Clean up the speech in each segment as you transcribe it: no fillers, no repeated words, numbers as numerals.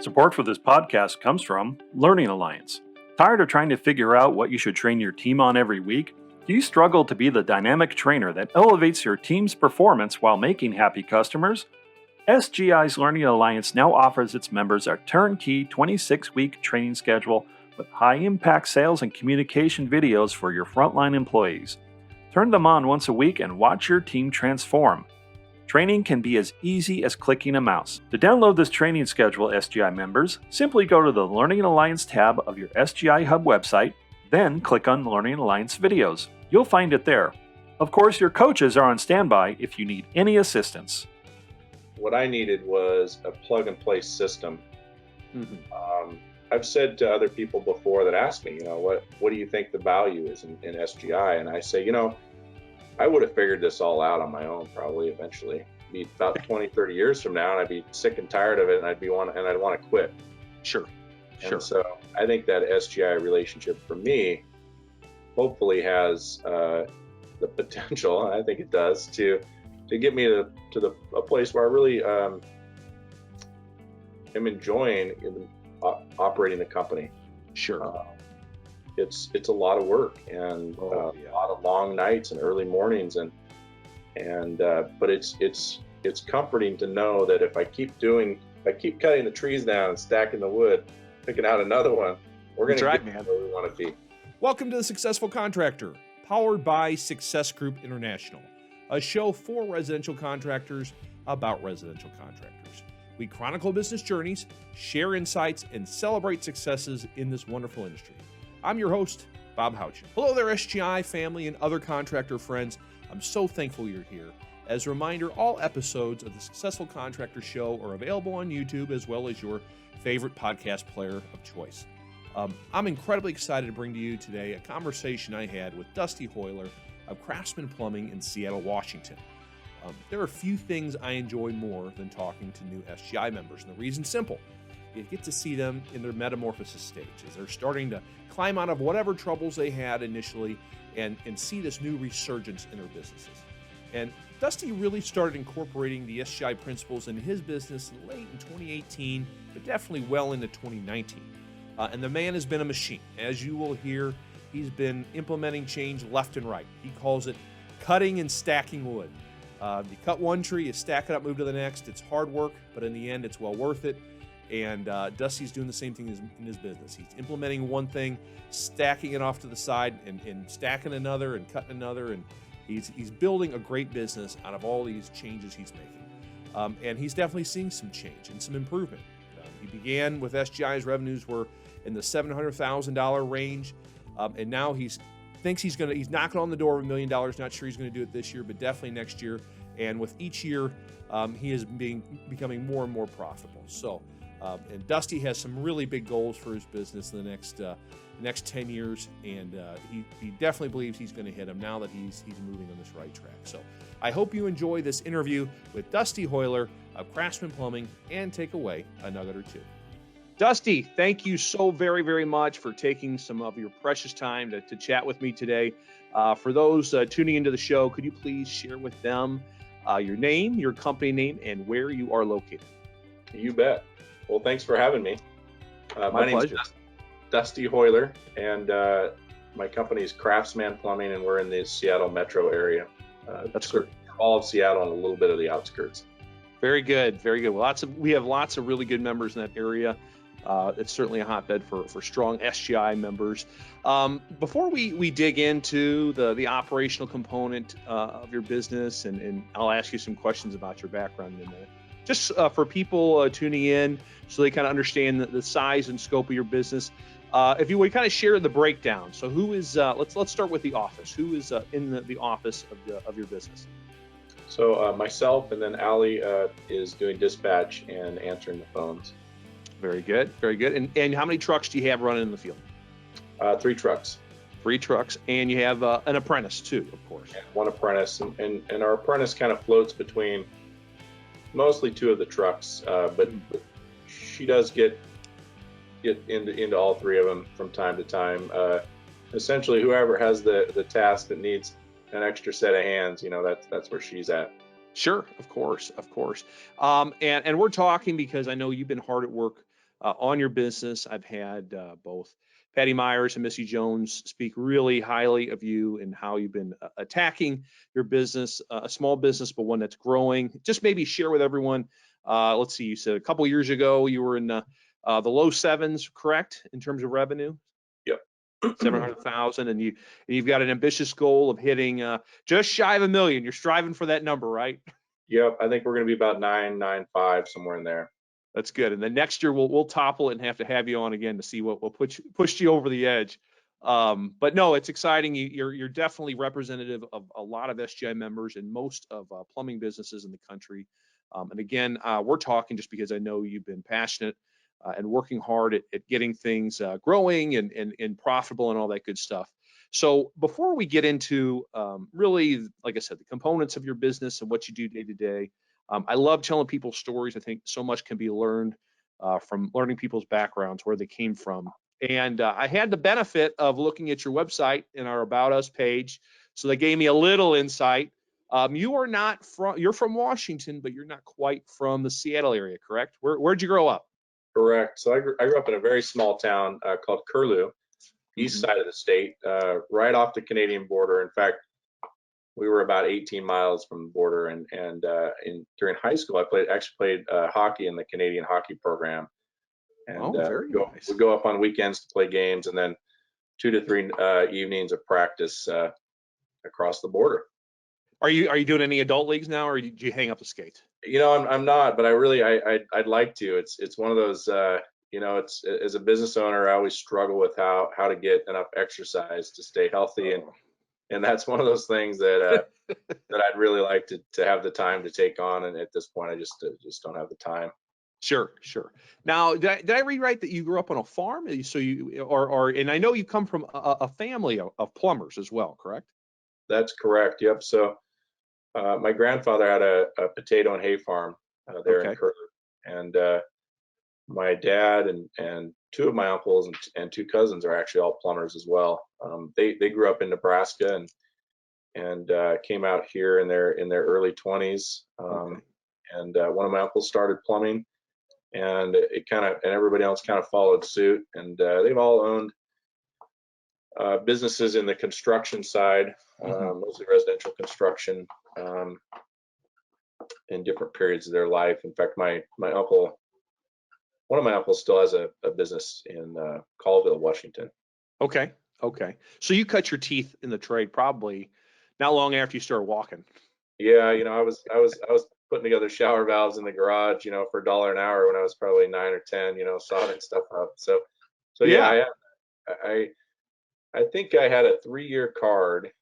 Support for this podcast comes from Learning Alliance. Tired of trying to figure out what you should train your team on every week? Do you struggle to be the dynamic trainer that elevates your team's performance while making happy customers? SGI's Learning Alliance now offers its members a turnkey 26-week training schedule with high-impact sales and communication videos for your frontline employees. Turn them on once a week and watch your team transform. Training can be as easy as clicking a mouse. To download this training schedule, SGI members, simply go to the Learning Alliance tab of your SGI Hub website, then click on Learning Alliance videos. You'll find it there. Of course, your coaches are on standby if you need any assistance. What I needed was a plug-and-play system. I've said to other people before that ask me, what do you think the value is in SGI? And I say, I would have figured this all out on my own probably eventually. It'd be about 20, 30 years from now, and I'd be sick and tired of it, and I'd want to quit. Sure. So I think that SGI relationship for me hopefully has the potential, and I think it does, to get me to a place where I really am enjoying operating the company. Sure. It's a lot of work and a lot of long nights and early mornings but it's comforting to know that if I keep cutting the trees down and stacking the wood, picking out another one, we're going to get where we want to be. Welcome to the Successful Contractor, powered by Success Group International, a show for residential contractors about residential contractors. We chronicle business journeys, share insights, and celebrate successes in this wonderful industry. I'm your host, Bob Houchin. Hello there, SGI family and other contractor friends. I'm so thankful you're here. As a reminder, all episodes of the Successful Contractor Show are available on YouTube as well as your favorite podcast player of choice. I'm incredibly excited to bring to you today a conversation I had with Dusty Hoerler of Craftsman Plumbing in Seattle, Washington. There are few things I enjoy more than talking to new SGI members, and the reason's simple. You get to see them in their metamorphosis stage as they're starting to climb out of whatever troubles they had initially and see this new resurgence in their businesses. And Dusty really started incorporating the SGI principles in his business late in 2018, but definitely well into 2019. And the man has been a machine. As you will hear, he's been implementing change left and right. He calls it cutting and stacking wood. You cut one tree, you stack it up, move to the next. It's hard work, but in the end, it's well worth it. And Dusty's doing the same thing in his business. He's implementing one thing, stacking it off to the side, and stacking another and cutting another. And he's building a great business out of all these changes he's making. And he's definitely seeing some change and some improvement. He began with SGI's revenues were in the $700,000 range, and now he's knocking on the door of $1 million. Not sure he's going to do it this year, but definitely next year. And with each year, he is becoming more and more profitable. So. And Dusty has some really big goals for his business in the next 10 years, and he definitely believes he's going to hit them now that he's moving on this right track. So I hope you enjoy this interview with Dusty Hoerler of Craftsman Plumbing and take away a nugget or two. Dusty, thank you so very, very much for taking some of your precious time to chat with me today. For those tuning into the show, could you please share with them your name, your company name, and where you are located? You bet. Well, thanks for having me. My name is Dusty Hoerler, and my company is Craftsman Plumbing, and we're in the Seattle metro area. That's great. All of Seattle and a little bit of the outskirts. Very good, very good. Well, we have lots of really good members in that area. It's certainly a hotbed for strong SGI members. Before we dig into the operational component of your business, and I'll ask you some questions about your background in a minute. Just for people tuning in so they kind of understand the size and scope of your business, if you would kind of share the breakdown. So who is, let's start with the office. Who is in the office of your business? So myself, and then Allie is doing dispatch and answering the phones. Very good, very good. And how many trucks do you have running in the field? 3 trucks. 3 trucks, and you have an apprentice too, of course. Yeah, 1 apprentice, and our apprentice kind of floats between mostly 2 of the trucks, but she does get into all 3 of them from time to time. Essentially, whoever has the task that needs an extra set of hands, that's where she's at. Sure, of course. And we're talking because I know you've been hard at work on your business. I've had both Patty Myers and Missy Jones speak really highly of you and how you've been attacking your business, a small business, but one that's growing. Just maybe share with everyone. Let's see, you said a couple years ago you were in the low sevens, correct, in terms of revenue? Yep. 700,000, and you've got an ambitious goal of hitting just shy of $1 million. You're striving for that number, right? Yep. I think we're going to be about 995, somewhere in there. That's good. And then next year we'll topple it and have you on again to see what will push you over the edge. But no, it's exciting. You're definitely representative of a lot of SGI members and most of plumbing businesses in the country. And again, we're talking just because I know you've been passionate and working hard at getting things growing and profitable and all that good stuff. So before we get into really, like I said, the components of your business and what you do day to day, I love telling people stories. I think so much can be learned from learning people's backgrounds, where they came from. And I had the benefit of looking at your website and our About Us page. So they gave me a little insight. You're from Washington, but you're not quite from the Seattle area, correct? Where'd you grow up? Correct. So I grew up in a very small town called Curlew, east side of the state, right off the Canadian border. In fact, we were about 18 miles from the border, and during high school, I actually played hockey in the Canadian hockey program, and Very nice. we'd go up on weekends to play games, and then 2 to 3 evenings of practice across the border. Are you doing any adult leagues now, or do you hang up the skates? You know, I'm not, but I'd like to. It's one of those. You know, it's, as a business owner, I always struggle with how to get enough exercise to stay healthy, and that's one of those things that that I'd really like to have the time to take on, and at this point I just don't have the time. Sure. Now, did I read right that you grew up on a farm? So and I know you come from a family of plumbers as well, correct? That's correct. Yep. So my grandfather had a potato and hay farm there in Curlew, and my dad and 2 of my uncles and 2 cousins are actually all plumbers as well. They grew up in Nebraska and came out here in their early 20s. And one of my uncles started plumbing, and everybody else kind of followed suit. And they've all owned businesses in the construction side, mostly residential construction, in different periods of their life. In fact, one of my uncles still has a business in Colville, Washington. Okay. So you cut your teeth in the trade probably not long after you started walking. Yeah, you know, I was putting together shower valves in the garage, you know, for $1 an hour when I was probably 9 or 10, you know, soldering stuff up. So yeah, I think I had a 3-year card,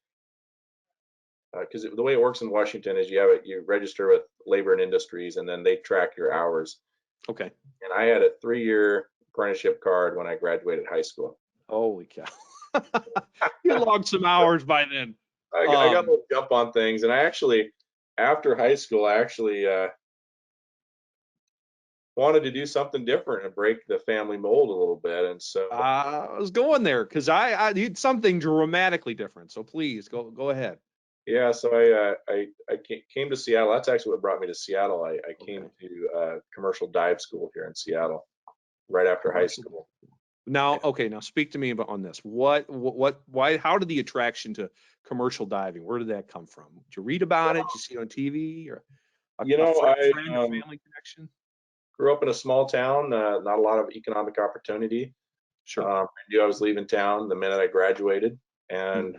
because the way it works in Washington is you register with Labor and Industries, and then they track your hours. Okay. And I had a 3-year apprenticeship card when I graduated high school. Holy cow! You logged some hours by then. I got a little jump on things, and after high school, I actually wanted to do something different and break the family mold a little bit. And so I was going there because I need something dramatically different. So please go ahead. yeah, so I came to Seattle. That's actually what brought me to Seattle. I came to commercial dive school here in Seattle right after high school. Now speak to me on this. Why, how did the attraction to commercial diving, where did that come from? Did you read about it? Did you see it on TV, or a friend or family connection? Grew up in a small town, not a lot of economic opportunity. Sure. I knew I was leaving town the minute I graduated, and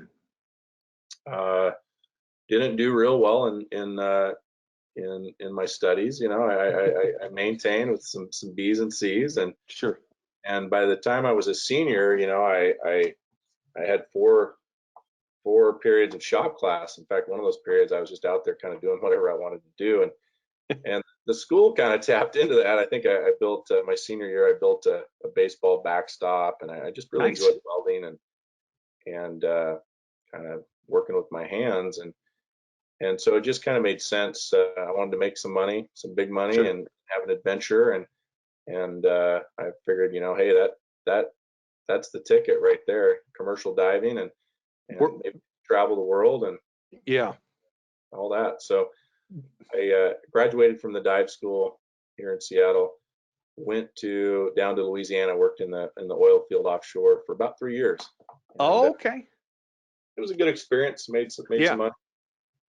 didn't do real well in my studies. You know, I maintained with some B's and C's, and sure. And by the time I was a senior, you know, I had four periods of shop class. In fact, one of those periods I was just out there kind of doing whatever I wanted to do, and the school kind of tapped into that. I think I built my senior year. I built a baseball backstop, and I just really enjoyed welding and kind of working with my hands, and so it just kind of made sense. I wanted to make some money, some big money, and have an adventure, and I figured, you know, hey, that's the ticket right there, commercial diving, and maybe travel the world and all that. So I graduated from the dive school here in Seattle, went down to Louisiana, worked in the oil field offshore for about 3 years. And Oh, okay. it was a good experience. Made some Yeah. money,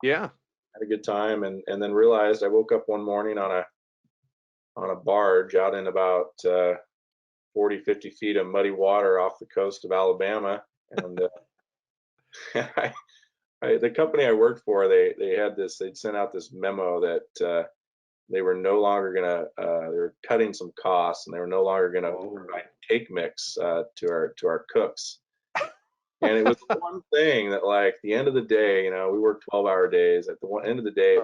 Yeah. had a good time, and then realized I woke up one morning on a barge out in about 40, 50 feet of muddy water off the coast of Alabama, and the company I worked for, they'd sent out this memo that they were no longer gonna they were cutting some costs, and they were no longer gonna provide cake mix to our cooks. And it was the one thing that, like, the end of the day, we worked 12-hour days. At the end of the day,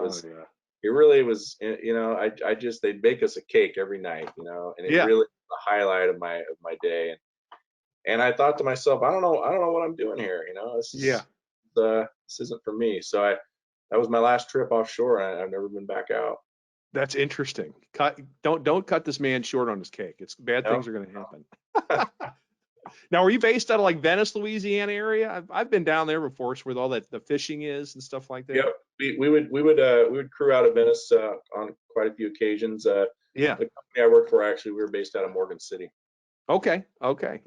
it really was, I just, they'd bake us a cake every night, and it really was the highlight of my day. And I thought to myself, I don't know what I'm doing here, this isn't for me. So that was my last trip offshore, and I've never been back out. That's interesting. Don't cut this man short on his cake. It's bad things are going to happen. Now, are you based out of like Venice, Louisiana area? I've been down there before, where all the fishing is and stuff like that. Yep, we would crew out of Venice on quite a few occasions. The company I worked for, actually, we were based out of Morgan City. Okay,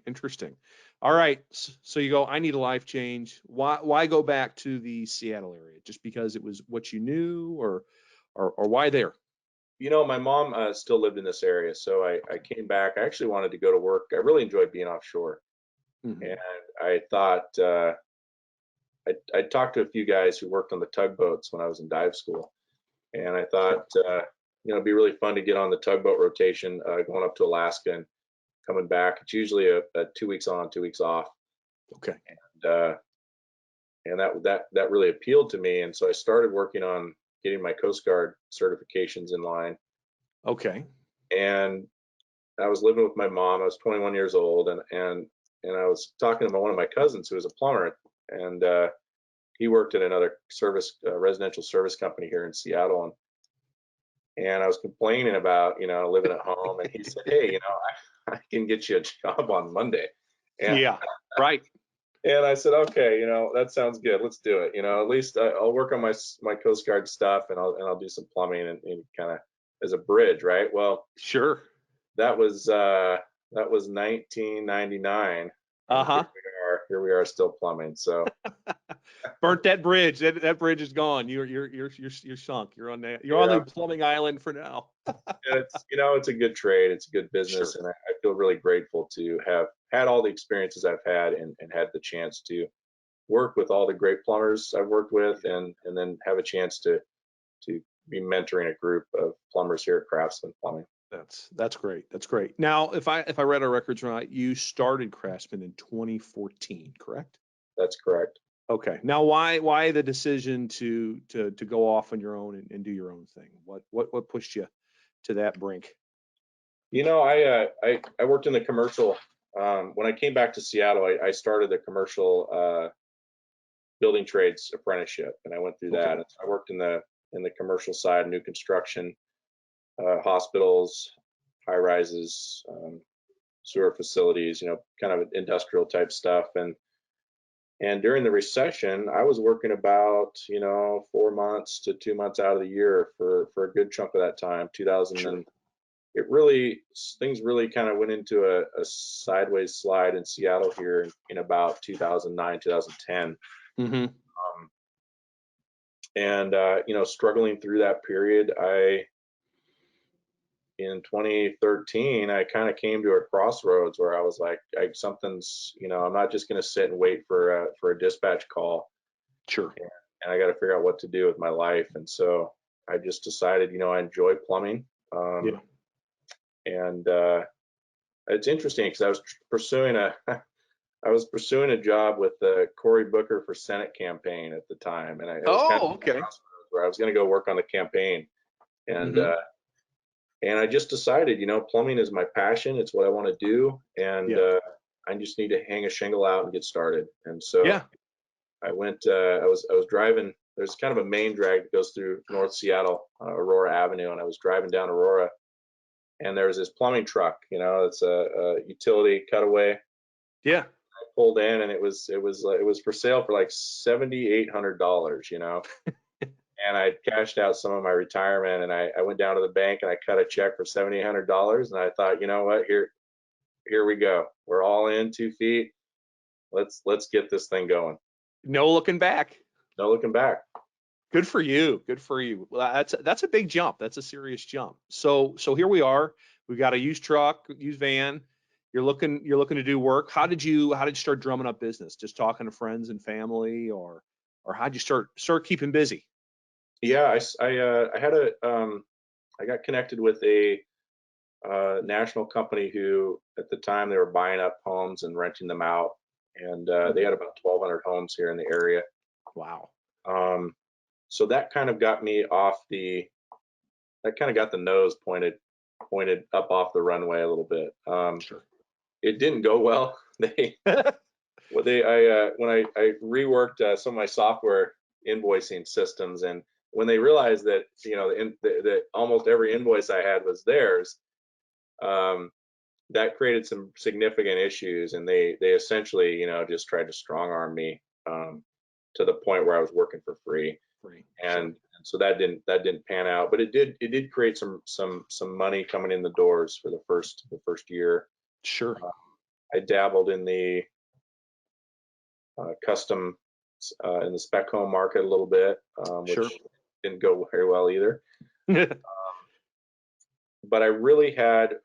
interesting. All right, so you go, I need a life change. Why go back to the Seattle area? Just because it was what you knew, or why there? My mom still lived in this area, so I came back. I actually wanted to go to work. I really enjoyed being offshore. Mm-hmm. And I thought, I talked to a few guys who worked on the tugboats when I was in dive school. And I thought, it'd be really fun to get on the tugboat rotation, going up to Alaska and coming back. It's usually a 2 weeks on, 2 weeks off. Okay. And that really appealed to me. And so I started working on getting my Coast Guard certifications in line. Okay. And I was living with my mom. I was 21 years old, and I was talking to one of my cousins who was a plumber, and he worked at another residential service company here in Seattle, and I was complaining about living at home, and he said, "Hey, I can get you a job on Monday." And, yeah, right. And I said, "Okay, that sounds good. Let's do it. At least I'll work on my Coast Guard stuff, and I'll do some plumbing and kind of as a bridge, right?" Well, sure. That was 1999. Here we are still plumbing. So burnt that bridge. That bridge is gone. You're sunk. You're on the plumbing island for now. It's a good trade. It's a good business, sure. And I feel really grateful to have had all the experiences I've had and had the chance to work with all the great plumbers I've worked with, and then have a chance to be mentoring a group of plumbers here at Craftsman Plumbing. That's great. That's great. Now, if I read our records right, you started Craftsman in 2014, correct? That's correct. Okay. Now, why the decision to go off on your own and do your own thing? What pushed you to that brink? I worked in the commercial. When I came back to Seattle, I started the commercial building trades apprenticeship, and I went through that. And I worked in the commercial side, new construction. Hospitals, high rises, sewer facilities, kind of industrial type stuff. And during the recession, I was working about, 4 months to 2 months out of the year for a good chunk of that time, 2000. Sure. And things really kind of went into a sideways slide in Seattle here in about 2009, 2010. Mm-hmm. Struggling through that period, in 2013, I kind of came to a crossroads where I was like, something's, I'm not just going to sit and wait for a dispatch call. Sure. And I got to figure out what to do with my life. And so I just decided, I enjoy plumbing. And it's interesting because I was pursuing a job with the Cory Booker for Senate campaign at the time, and okay. Where I was going to go work on the campaign, and and I just decided, plumbing is my passion. It's what I want to do, and I just need to hang a shingle out and get started. And so I went. I was driving. There's kind of a main drag that goes through North Seattle, Aurora Avenue, and I was driving down Aurora, and there was this plumbing truck. It's a utility cutaway. Yeah. I pulled in, and it was for sale for like $7,800. and I cashed out some of my retirement, and I went down to the bank and I cut a check for $7,800, and I thought, you know what, here we go. We're all in 2 feet. Let's get this thing going. No looking back. No looking back. Good for you. Good for you. Well, that's a big jump. That's a serious jump. So here we are. We've got a used truck, used van. You're looking to do work. How did you start drumming up business? Just talking to friends and family, or how'd you start keeping busy? Yeah, I had I got connected with a national company who at the time they were buying up homes and renting them out, and they had about 1,200 homes here in the area. Wow. So that kind of got me that kind of got the nose pointed up off the runway a little bit. Sure. It didn't go well. When I reworked some of my software invoicing systems, and when they realized that that almost every invoice I had was theirs, that created some significant issues, and they essentially just tried to strong arm me to the point where I was working for free. And so that didn't pan out, but it did create some money coming in the doors for the first year. Sure. I dabbled in the custom in the spec home market a little bit, which didn't go very well either. But I really had,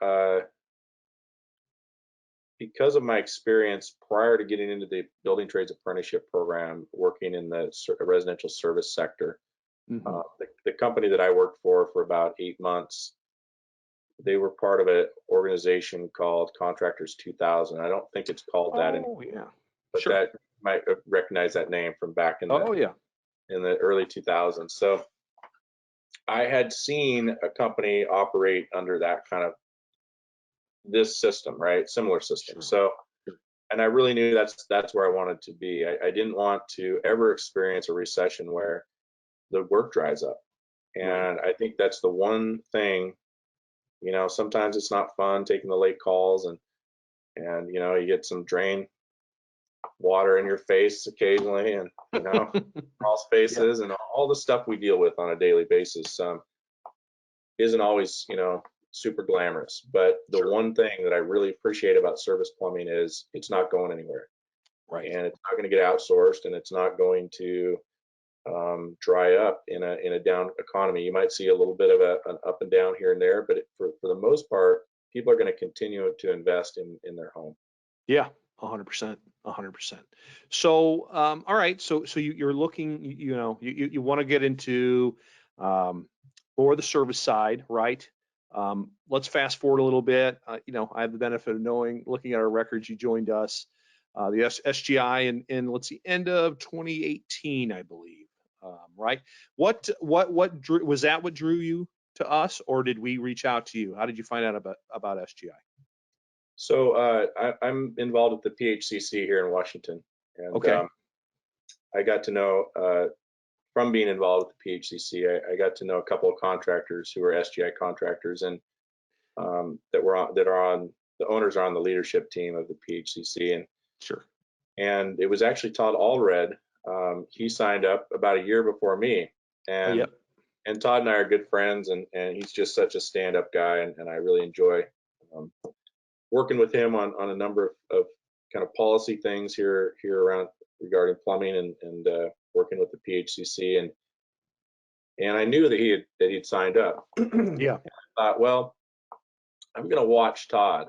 because of my experience prior to getting into the building trades apprenticeship program, working in the residential service sector, the company that I worked for about 8 months, they were part of an organization called Contractors 2000. I don't think it's called that anymore. Yeah. But that might recognize that name from back in in the early 2000s. So I had seen a company operate under that kind of this system, right? Similar system. So, and I really knew that's where I wanted to be. I didn't want to ever experience a recession where the work dries up. And I think that's the one thing, sometimes it's not fun taking the late calls, and you get some drain water in your face occasionally, and crawl spaces and all the stuff we deal with on a daily basis isn't always super glamorous. But the one thing that I really appreciate about service plumbing is it's not going anywhere, and it's not going to get outsourced, and it's not going to dry up in a down economy. You might see a little bit of an up and down here and there, but for the most part, people are going to continue to invest in their home. Yeah, 100%. 100%. So, all right. So you're looking, you want to get into more the service side, right? Let's fast forward a little bit. I have the benefit of looking at our records. You joined us, the SGI in let's see, end of 2018, I believe. Right? What was that? What drew you to us, or did we reach out to you? How did you find out about SGI? So I'm involved with the PHCC here in Washington, and I got to know from being involved with the PHCC, I got to know a couple of contractors who are SGI contractors, and the owners are on the leadership team of the PHCC, and it was actually Todd Allred. He signed up about a year before me, and Todd and I are good friends, and he's just such a stand-up guy, and I really enjoy working with him on a number of kind of policy things here around regarding plumbing, and working with the PHCC, and I knew that he'd signed up. Yeah. And I thought, well, I'm going to watch Todd.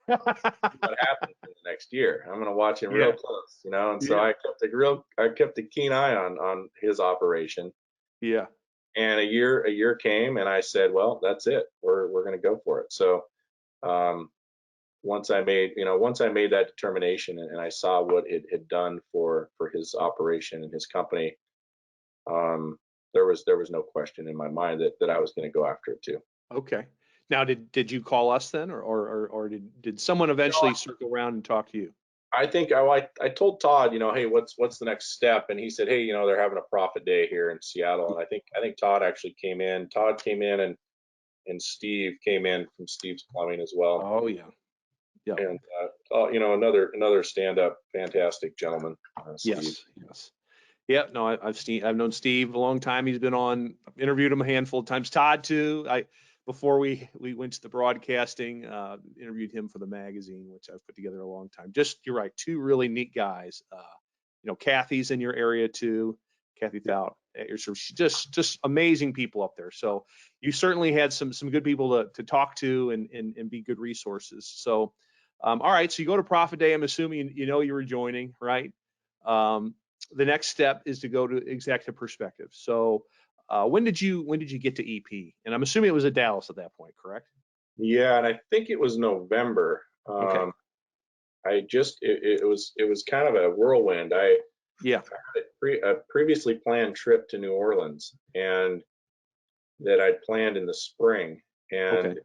What happens in the next year? I'm going to watch him real close, And so I kept a keen eye on his operation. Yeah. And a year came, and I said, well, that's it. We're going to go for it. So once I made that determination, and I saw what it had done for his operation and his company, there was no question in my mind that I was going to go after it too. Okay. Now, did you call us then, or did someone eventually circle around and talk to you? I think I told Todd, hey, what's the next step? And he said, hey, they're having a profit day here in Seattle. And I think Todd actually came in. Todd came in, and Steve came in from Steve's Plumbing as well. Oh yeah. Yeah. And another stand-up, fantastic gentleman. Steve. Yes. Yeah, no, I've known Steve a long time. He's been on, interviewed him a handful of times. Todd too. Before we went to the broadcasting, interviewed him for the magazine, which I've put together a long time. Just, you're right, two really neat guys. Kathy's in your area too. Kathy Thou. So just amazing people up there. So you certainly had some good people to talk to and be good resources. So all right, so you go to Profit Day. I'm assuming you were joining, right? The next step is to go to executive perspective. So when did you get to EP? And I'm assuming it was at Dallas at that point, correct? Yeah, and I think it was November. Okay. It was kind of a whirlwind. I Yeah. had a previously planned trip to New Orleans, and that I'd planned in the spring, and Okay.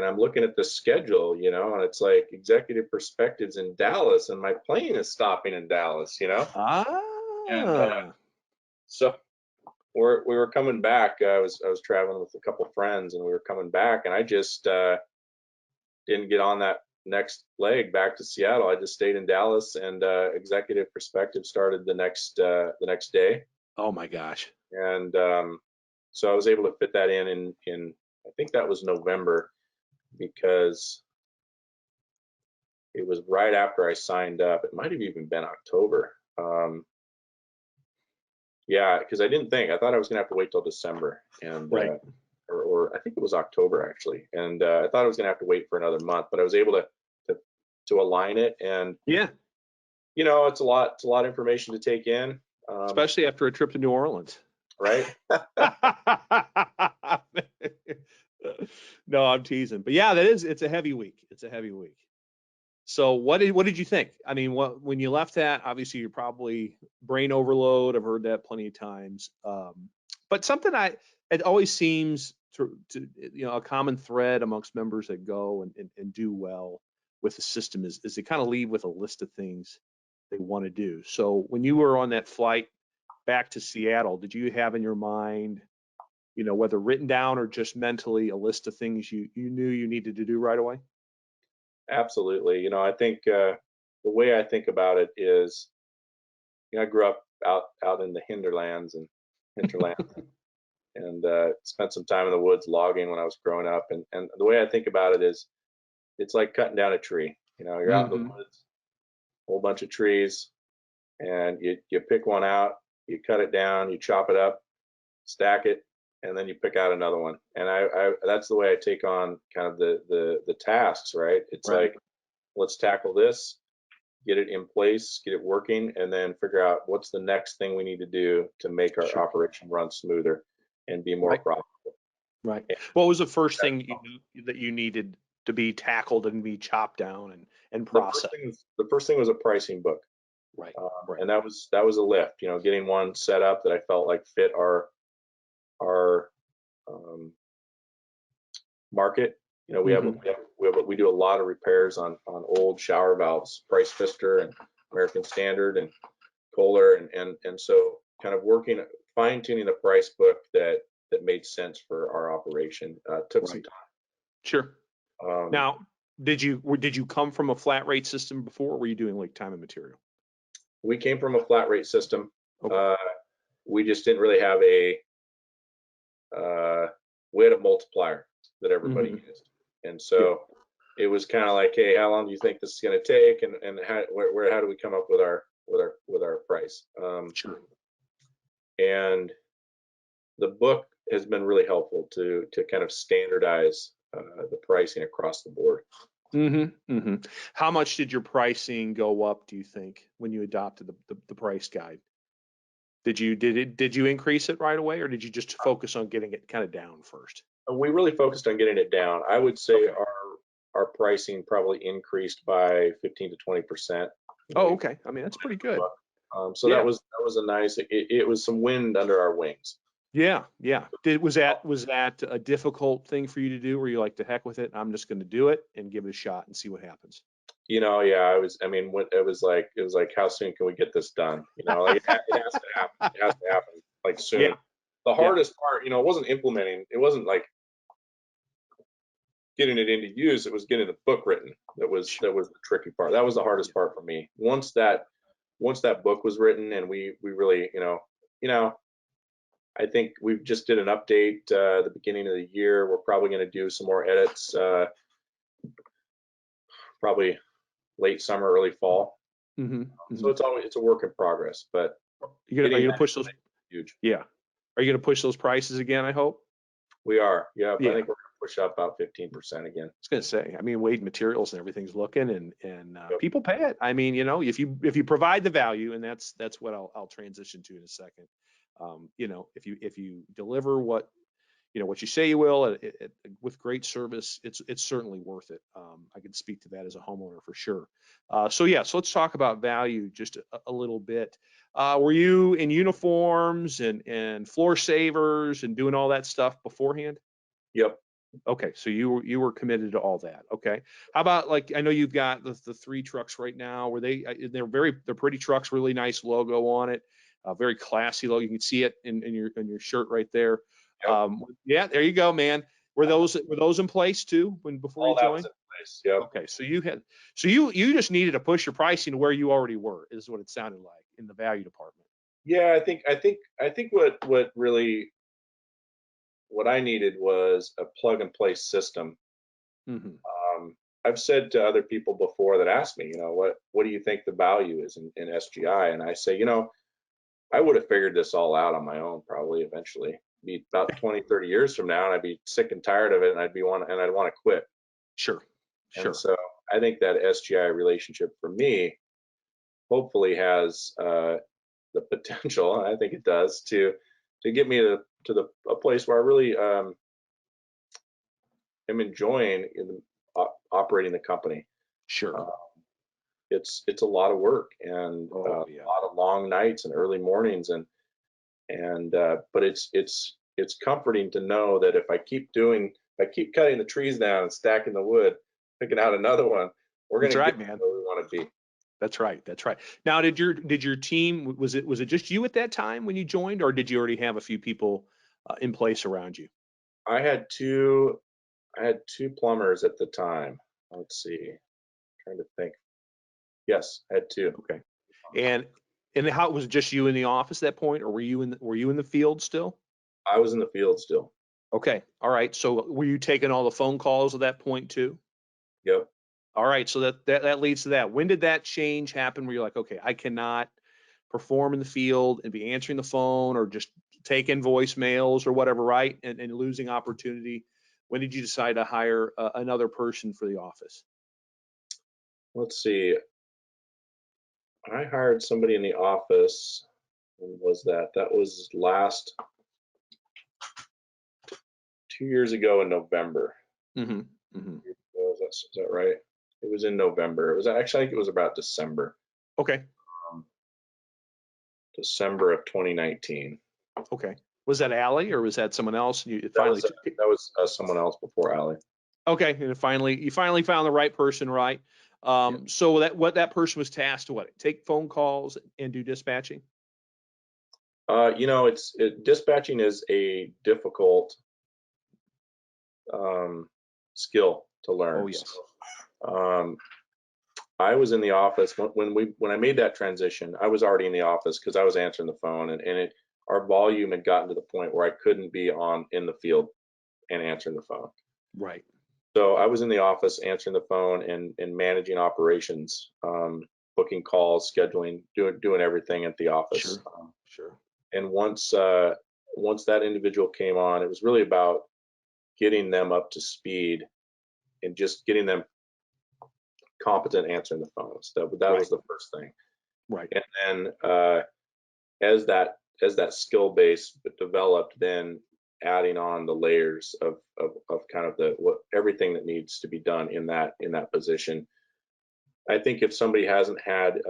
I'm looking at the schedule, and it's like executive perspectives in Dallas, and my plane is stopping in Dallas, and Ah. so we were coming back. I was traveling with a couple friends, and we were coming back, and I just didn't get on that next leg back to Seattle. I just stayed in Dallas, and executive perspective started the next day, Oh my gosh. and so I was able to fit that in I think that was November, because it was right after I signed up. It might have even been October. Yeah, because I thought I was gonna have to wait till December, and Right. or I think it was October actually, and I thought I was gonna have to wait for another month, but I was able to align it, and Yeah. it's a lot of information to take in, Especially after a trip to New Orleans. right? No, I'm teasing. But yeah, it's a heavy week. It's a heavy week. So what did you think? I mean, when you left that, obviously you're probably brain overload. I've heard that plenty of times. But something it always seems to a common thread amongst members that go and do well with the system is they kind of leave with a list of things they want to do. So when you were on that flight back to Seattle, did you have in your mind, whether written down or just mentally, a list of things you knew you needed to do right away? Absolutely. I think the way I think about it is, I grew up out in the hinterlands and hinterlands, and spent some time in the woods logging when I was growing up. And the way I think about it is, it's like cutting down a tree. You're out in the woods, a whole bunch of trees, and you pick one out, you cut it down, you chop it up, stack it, and then you pick out another one. And I that's the way I take on kind of the tasks, right? It's Right. like, let's tackle this, get it in place, get it working, and then figure out what's the next thing we need to do to make our Sure. operation run smoother and be more Right. profitable. Right. What was the first thing you knew that you needed to be tackled and be chopped down and processed? The first thing was a pricing book, Right. and that was a lift. Getting one set up that I felt like fit our market. We do a lot of repairs on old shower valves, Price Pfister and American Standard and Kohler, and so kind of fine tuning the price book that made sense for our operation took some time. Sure. Um, Now, did you come from a flat rate system before, or were you doing like time and material? we came from a flat rate system. Okay. We just didn't really have we had a multiplier that everybody used, and so it was kind of like, hey, how long do you think this is going to take, and how do we come up with our price? Sure. And the book has been really helpful to kind of standardize the pricing across the board. How much did your pricing go up, do you think, when you adopted the price guide? Did you increase it right away, or did you just focus on getting it kind of down first? We really focused on getting it down. I would say our pricing probably increased by 15 to 20%. Oh, okay. I mean, that's pretty good. So that was a nice. It was some wind under our wings. Yeah. Was that a difficult thing for you to do? Were you like, the heck with it, I'm just going to do it and give it a shot and see what happens? Yeah, it was like, how soon can we get this done? Like, it has to happen. It has to happen like soon. Yeah. The hardest part, it wasn't implementing. It wasn't like getting it into use. It was getting the book written. That was the tricky part. That was the hardest part for me. Once that once that book was written and we really, I think we just did an update the beginning of the year. We're probably going to do some more edits, probably late summer, early fall. So it's a work in progress, but are you going to push those? Huge. Yeah. Are you going to push those prices again? I hope. We are. Yeah. Yeah. I think we're going to push up about 15% again. I was going to say, I mean, Wade materials and everything's looking, and Yep. people pay it. I mean, if you provide the value, and that's what I'll transition to in a second. If you deliver what you say you will, with great service, it's certainly worth it. I can speak to that as a homeowner for sure. So let's talk about value just a little bit. Were you in uniforms and floor savers and doing all that stuff beforehand? Yep. Okay, so you were committed to all that. Okay, how about, like, I know you've got the 3 trucks right now. Were they're pretty trucks, really nice logo on it, very classy logo. You can see it in your shirt right there. Yep. Yeah, there you go, man. Were those in place too before All you that was joined? in place. Yep. Okay, so you just needed to push your pricing to where you already were, is what it sounded like in the value department. Yeah, I think what really what I needed was a plug and play system. I've said to other people before that ask me, what do you think the value is in SGI? And I say, I would have figured this all out on my own probably eventually. Be about 20, 30 years from now, and I'd be sick and tired of it, and I'd want to quit. Sure. And so I think that SGI relationship for me hopefully has the potential, and I think it does, to get me to a place where I really am enjoying operating the company. Sure. It's a lot of work and a lot of long nights and early mornings, but it's comforting to know that if I keep cutting the trees down and stacking the wood, picking out another one, we're going to get where we want to be. That's right. Now, did your team, was it just you at that time when you joined, or did you already have a few people in place around you? I had two plumbers at the time. Let's see, trying to think. Yes, I had 2. Okay. And how, was it just you in the office at that point, or were you in the field still? I was in the field still. Okay. All right. So were you taking all the phone calls at that point too? Yep. All right. So that leads to that. When did that change happen where you're like, okay, I cannot perform in the field and be answering the phone or just taking voicemails or whatever, right? And losing opportunity. When did you decide to hire another person for the office? Let's see. I hired somebody in the office. When was that? That was last 2 years ago in November. Is that right? It was in November. It was actually, I think it was about December. Okay. December of 2019. Okay. Was that Allie or was that someone else? That was someone else before Allie. Okay, and you finally found the right person, right? So that person was tasked to what? Take phone calls and do dispatching. Dispatching is a difficult skill to learn. Oh yes. So, I was in the office when I made that transition. I was already in the office because I was answering the phone, and our volume had gotten to the point where I couldn't be in the field and answering the phone. Right. So I was in the office answering the phone and managing operations, booking calls, scheduling, doing everything at the office. Sure. And once that individual came on, it was really about getting them up to speed and just getting them competent answering the phones. That was the first thing. Right. And then as that skill base developed, then adding on the layers of kind of everything that needs to be done in that position. I think if somebody hasn't had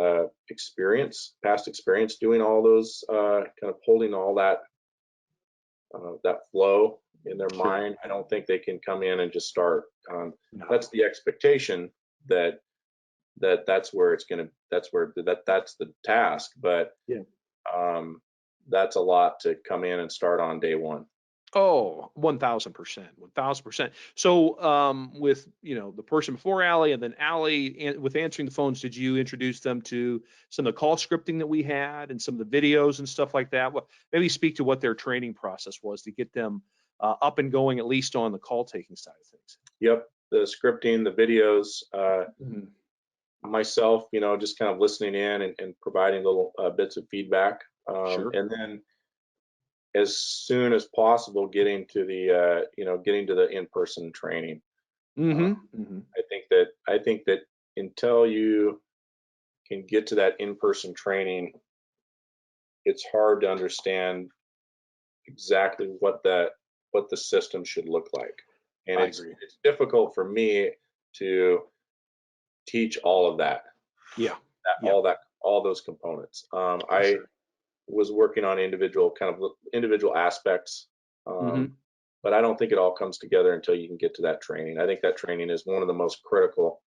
past experience doing all those, kind of holding all that flow in their mind, I don't think they can come in and just start. No. That's the expectation that's where that's the task. But that's a lot to come in and start on day one. Oh, 1000%, 1000%. So, with, the person before Allie and then Allie, with answering the phones, did you introduce them to some of the call scripting that we had and some of the videos and stuff like that? What, maybe speak to what their training process was to get them up and going, at least on the call taking side of things. Yep, the scripting, the videos, Mhm. myself, just kind of listening in and providing little bits of feedback, Sure. and then as soon as possible getting to the in-person training. Uh, Hmm. Hmm. I think that until you can get to that in-person training, it's hard to understand exactly what the system should look like, and I it's agree. it's difficult for me to teach all of that, Yeah. that Yeah. all that all those components. For I sure. was working on individual aspects, Hmm. but I don't think it all comes together until you can get to that training. I think that training is one of the most critical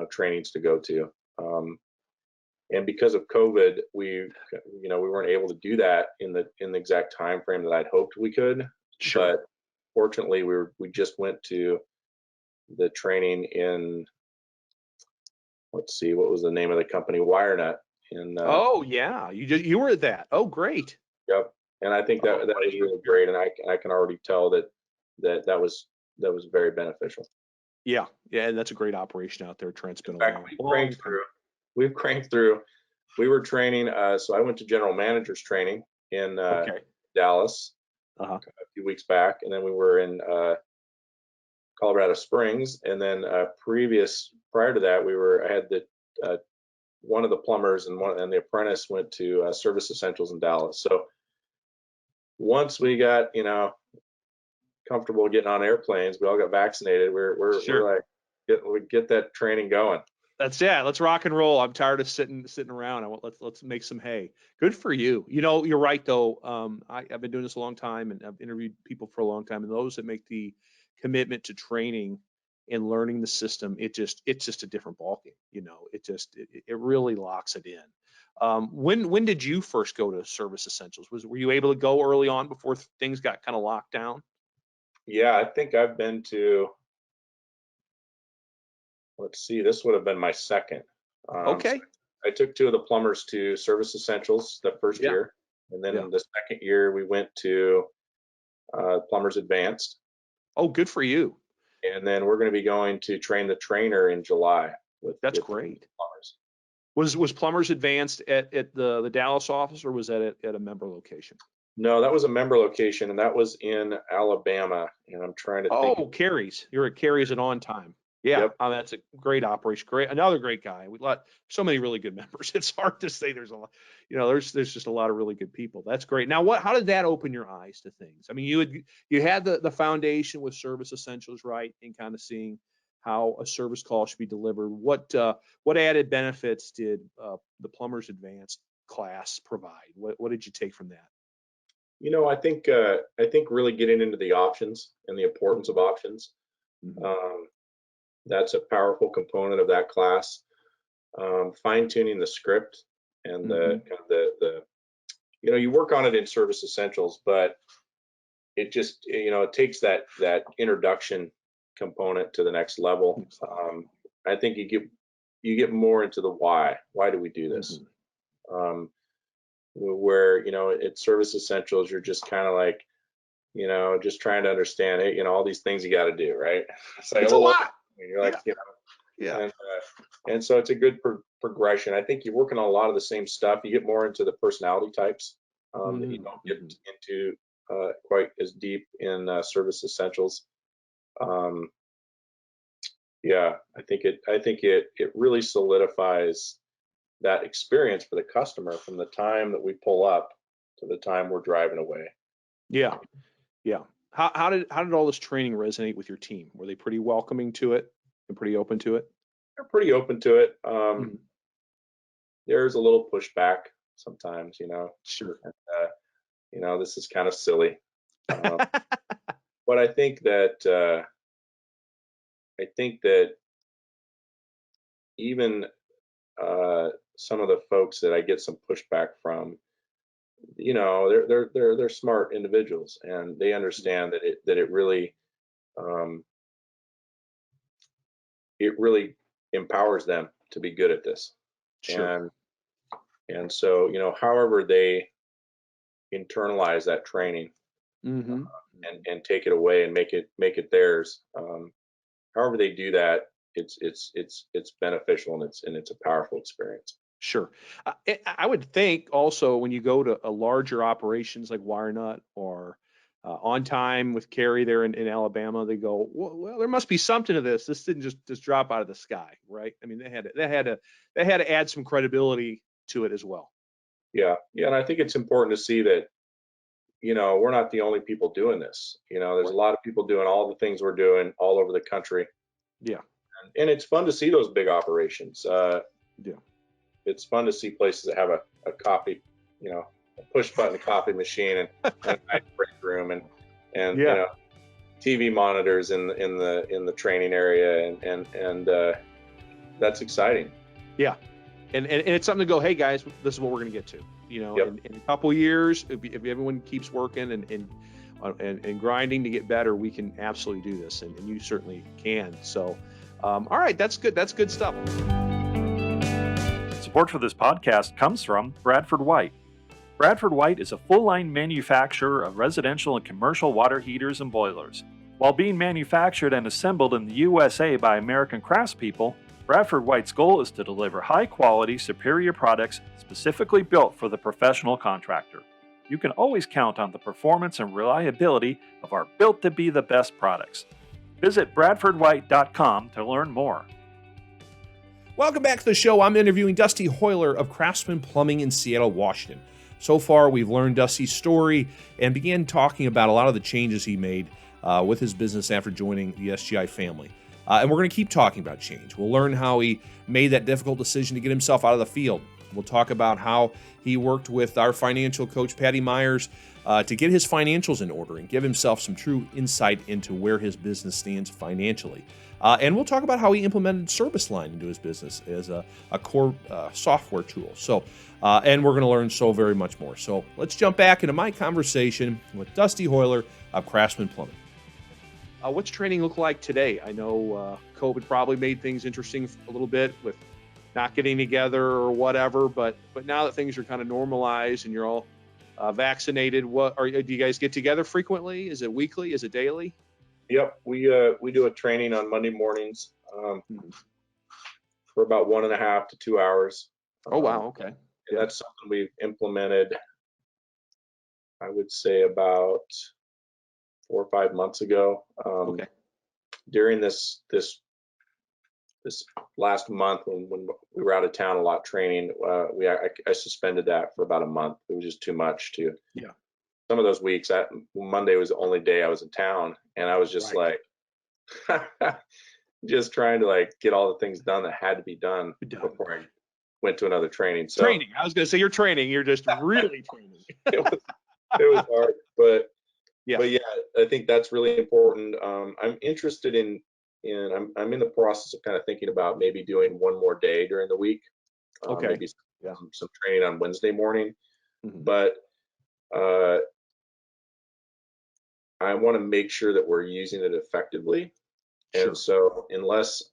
trainings to go to. And because of COVID, we weren't able to do that in the exact time frame that I'd hoped we could. Sure. But fortunately, we just went to the training in, let's see, what was the name of the company? WireNut. And Oh, yeah. You were at that. Oh, great. yep. And I think Oh, that what a was really trip. great, and I can already tell that was very beneficial. Yeah, yeah, and that's a great operation out there. Trent's In been a fact, long, long time. we've cranked through. We were training, so I went to general managers training in Okay. Dallas Uh-huh. a few weeks back, and then we were in Colorado Springs, and then prior to that, I had the one of the plumbers and the apprentice went to Service Essentials in Dallas. So once we got comfortable getting on airplanes, we all got vaccinated. Sure. We're like, we get that training going. That's yeah. Let's rock and roll. I'm tired of sitting around. Let's make some hay. Good for you. You're right though. I've been doing this a long time, and I've interviewed people for a long time, and those that make the commitment to training and learning the system, it's just a different ballgame. It really locks it in. When did you first go to Service Essentials? Were you able to go early on before things got kind of locked down? Yeah, I think I've been to, let's see, this would have been my second. So Okay. I took two of the plumbers to Service Essentials the first Yeah. year, and Yeah. then the second year we went to Plumbers Advanced, Oh, good for you. and then we're going to be going to train the trainer in July That's with great. plumbers. Was Plumbers Advanced at the Dallas office, or was that at a member location? No, that was a member location, and that was in Alabama, and I'm trying to think. Oh, Carrie's. You're at Carrie's and On Time. Yeah, Yep. that's a great operation. Great, another great guy. We let so many really good members. It's hard to say there's a lot. There's just a lot of really good people. That's great. Now, how did that open your eyes to things? I mean, you had the foundation with Service Essentials, right, and kind of seeing how a service call should be delivered. What added benefits did the Plumbers Advanced class provide? What did you take from that? I think really getting into the options and the importance of options. Mhm. Um, that's a powerful component of that class. Fine tuning the script and the Mhm. kind of you work on it in Service Essentials, but it takes that introduction component to the next level. I think you get more into the why. Why do we do this? Mhm. Um, where at Service Essentials, you're just kind of like just trying to understand, hey, all these things you got to do, right? It's like, It's a oh, well, lot. you're like, Yeah. Yeah. and so it's a good progression. I think you're working on a lot of the same stuff. You get more into the personality types that you don't get Mhm. into quite as deep in Service Essentials. Um, yeah, I think it really solidifies that experience for the customer from the time that we pull up to the time we're driving away. Yeah. Yeah. How did all this training resonate with your team? Were they pretty welcoming to it and pretty open to it? They're pretty open to it. Mhm. There's a little pushback sometimes, Sure. and, this is kind of silly. Um, but I think that even some of the folks that I get some pushback from, they're smart individuals, and they understand that um, it really empowers them to be good at this. Sure. And so, however they internalize that training, Mm-hmm. and take it away and make it theirs. However they do that, it's beneficial, and it's a powerful experience. Sure. I would think also when you go to a larger operations like Wirenut or On Time with Carrie there in Alabama, they go, well, there must be something to this. This didn't just drop out of the sky, right? I mean, they had to add some credibility to it as well. Yeah, and I think it's important to see that we're not the only people doing this. There's a lot of people doing all the things we're doing all over the country, Yeah. and it's fun to see those big operations. Yeah. It's fun to see places that have a copy, a push button copy machine, and a nice break room, and Yeah. TV monitors in the training area, and that's exciting. Yeah. And it's something to go, hey guys, this is what we're going to get to. Yep. In a couple of years, if everyone keeps working and grinding to get better, we can absolutely do this, and you certainly can. So, all right, that's good. That's good stuff. Support for this podcast comes from Bradford White. Bradford White is a full-line manufacturer of residential and commercial water heaters and boilers. While being manufactured and assembled in the USA by American craftspeople, Bradford White's goal is to deliver high-quality, superior products specifically built for the professional contractor. You can always count on the performance and reliability of our built-to-be-the-best products. Visit bradfordwhite.com to learn more. Welcome back to the show. I'm interviewing Dusty Hoerler of Craftsman Plumbing in Seattle, Washington. So far, we've learned Dusty's story and began talking about a lot of the changes he made with his business after joining the SGI family. And we're going to keep talking about change. We'll learn how he made that difficult decision to get himself out of the field. We'll talk about how he worked with our financial coach, Patty Myers, to get his financials in order and give himself some true insight into where his business stands financially. And we'll talk about how he implemented ServiceLine into his business as a core software tool. So, and we're going to learn so very much more. So let's jump back into my conversation with Dusty Hoerler of Craftsman Plumbing. What's training look like today? I know COVID probably made things interesting a little bit with not getting together or whatever, but now that things are kind of normalized and you're all vaccinated, do you guys get together frequently? Is it weekly? Is it daily? Yep, we do a training on Monday mornings for about 1.5 to 2 hours. Oh wow, okay. And that's something we've implemented, I would say, about 4 or 5 months ago. Okay. During this last month, when we were out of town a lot training, I suspended that for about a month. It was just too much to. Yeah. Some of those weeks, Monday was the only day I was in town, and I was just Right. like, just trying to get all the things done that had to be done before I went to another training. So training. I was going to say you're training. You're just really training. it was hard, but yeah, I think that's really important. I'm interested in I'm in the process of kind of thinking about maybe doing one more day during the week. Okay. Maybe some training on Wednesday morning, Mm-hmm. but I want to make sure that we're using it effectively. Sure. And so unless